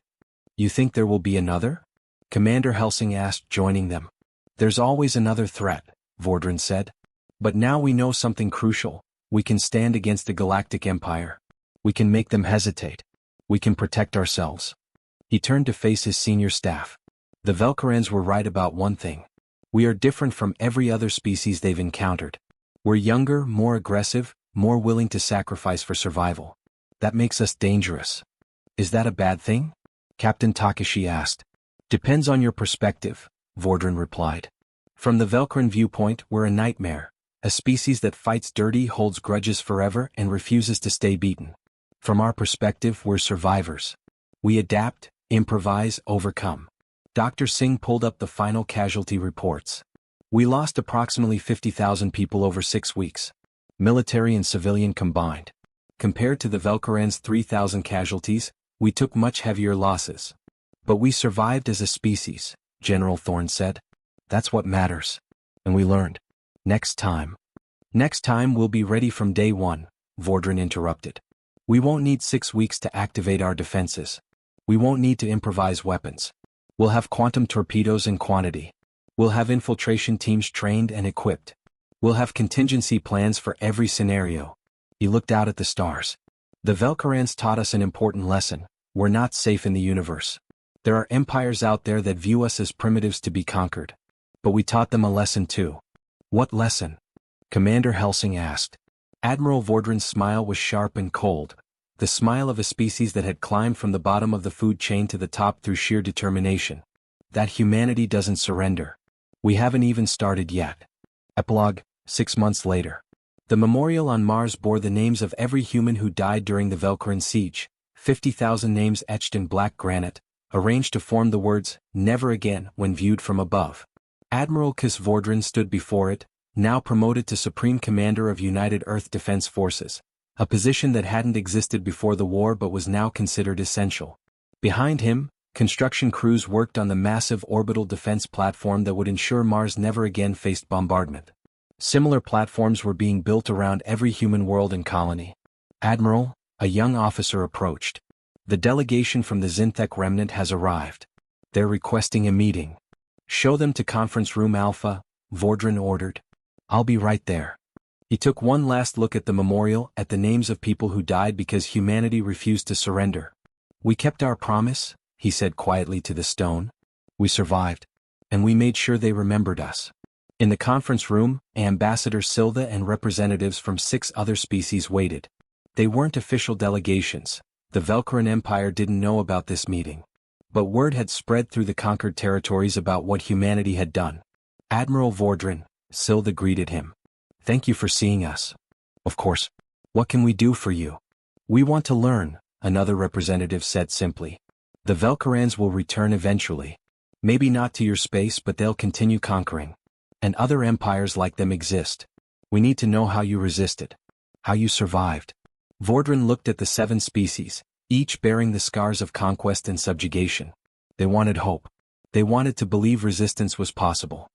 You think there will be another? Commander Helsing asked, joining them. There's always another threat, Vordran said. But now we know something crucial. We can stand against the Galactic Empire. We can make them hesitate. We can protect ourselves. He turned to face his senior staff. The Velcarans were right about one thing. We are different from every other species they've encountered. We're younger, more aggressive, more willing to sacrifice for survival. That makes us dangerous. Is that a bad thing? Captain Takashi asked. Depends on your perspective, Vordran replied. From the Velcaran viewpoint, we're a nightmare, a species that fights dirty, holds grudges forever, and refuses to stay beaten. From our perspective, we're survivors. We adapt, improvise, overcome. Dr. Singh pulled up the final casualty reports. We lost approximately 50,000 people over 6 weeks. Military and civilian combined. Compared to the Velcaran's 3,000 casualties, we took much heavier losses. But we survived as a species, General Thorne said. That's what matters. And we learned. Next time we'll be ready from day one, Vordran interrupted. We won't need 6 weeks to activate our defenses. We won't need to improvise weapons. We'll have quantum torpedoes in quantity. We'll have infiltration teams trained and equipped. We'll have contingency plans for every scenario. He looked out at the stars. The Velkarans taught us an important lesson: we're not safe in the universe. There are empires out there that view us as primitives to be conquered. But we taught them a lesson too. What lesson? Commander Helsing asked. Admiral Vordran's smile was sharp and cold, the smile of a species that had climbed from the bottom of the food chain to the top through sheer determination. That humanity doesn't surrender. We haven't even started yet. Epilogue, 6 months later. The memorial on Mars bore the names of every human who died during the Velkaran siege, 50,000 names etched in black granite, arranged to form the words, "Never Again," when viewed from above. Admiral Kis Vordran stood before it, now promoted to Supreme Commander of United Earth Defense Forces, a position that hadn't existed before the war but was now considered essential. Behind him, construction crews worked on the massive orbital defense platform that would ensure Mars never again faced bombardment. Similar platforms were being built around every human world and colony. Admiral, a young officer approached. The delegation from the Zinthek remnant has arrived. They're requesting a meeting. Show them to Conference Room Alpha, Vordran ordered. I'll be right there. He took one last look at the memorial, at the names of people who died because humanity refused to surrender. We kept our promise, he said quietly to the stone. We survived. And we made sure they remembered us. In the conference room, Ambassador Silva and representatives from 6 other species waited. They weren't official delegations. The Velkaran Empire didn't know about this meeting. But word had spread through the conquered territories about what humanity had done. Admiral Vordran, Silva greeted him. Thank you for seeing us. Of course. What can we do for you? We want to learn, another representative said simply. The Velkarans will return eventually. Maybe not to your space, but they'll continue conquering. And other empires like them exist. We need to know how you resisted. How you survived. Vordran looked at the 7 species, each bearing the scars of conquest and subjugation. They wanted hope. They wanted to believe resistance was possible.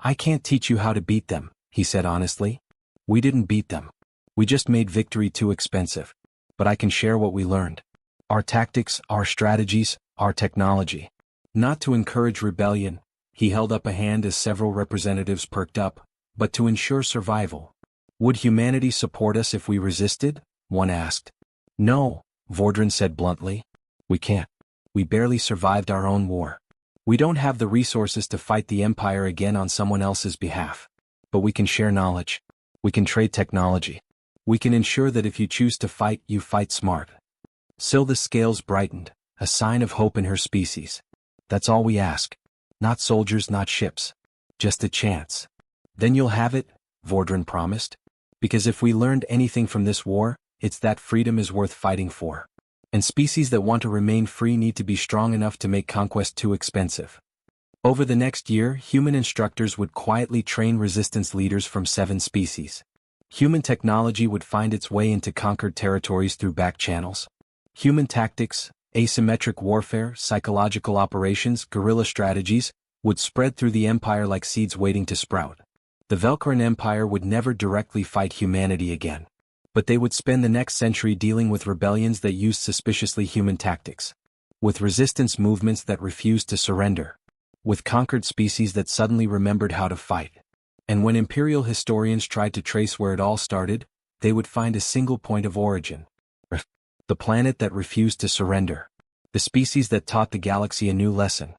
I can't teach you how to beat them, he said honestly. We didn't beat them. We just made victory too expensive. But I can share what we learned. Our tactics, our strategies, our technology. Not to encourage rebellion, he held up a hand as several representatives perked up, but to ensure survival. Would humanity support us if we resisted? One asked. No, Vordran said bluntly. We can't. We barely survived our own war. We don't have the resources to fight the Empire again on someone else's behalf. But we can share knowledge. We can trade technology. We can ensure that if you choose to fight, you fight smart. Silva's scales brightened, a sign of hope in her species. That's all we ask. Not soldiers, not ships. Just a chance. Then you'll have it, Vordran promised. Because if we learned anything from this war, it's that freedom is worth fighting for. And species that want to remain free need to be strong enough to make conquest too expensive. Over the next year, human instructors would quietly train resistance leaders from 7 species. Human technology would find its way into conquered territories through back channels. Human tactics, asymmetric warfare, psychological operations, guerrilla strategies, would spread through the Empire like seeds waiting to sprout. The Velkaran Empire would never directly fight humanity again. But they would spend the next century dealing with rebellions that used suspiciously human tactics. With resistance movements that refused to surrender. With conquered species that suddenly remembered how to fight. And when imperial historians tried to trace where it all started, they would find a single point of origin. The planet that refused to surrender. The species that taught the galaxy a new lesson.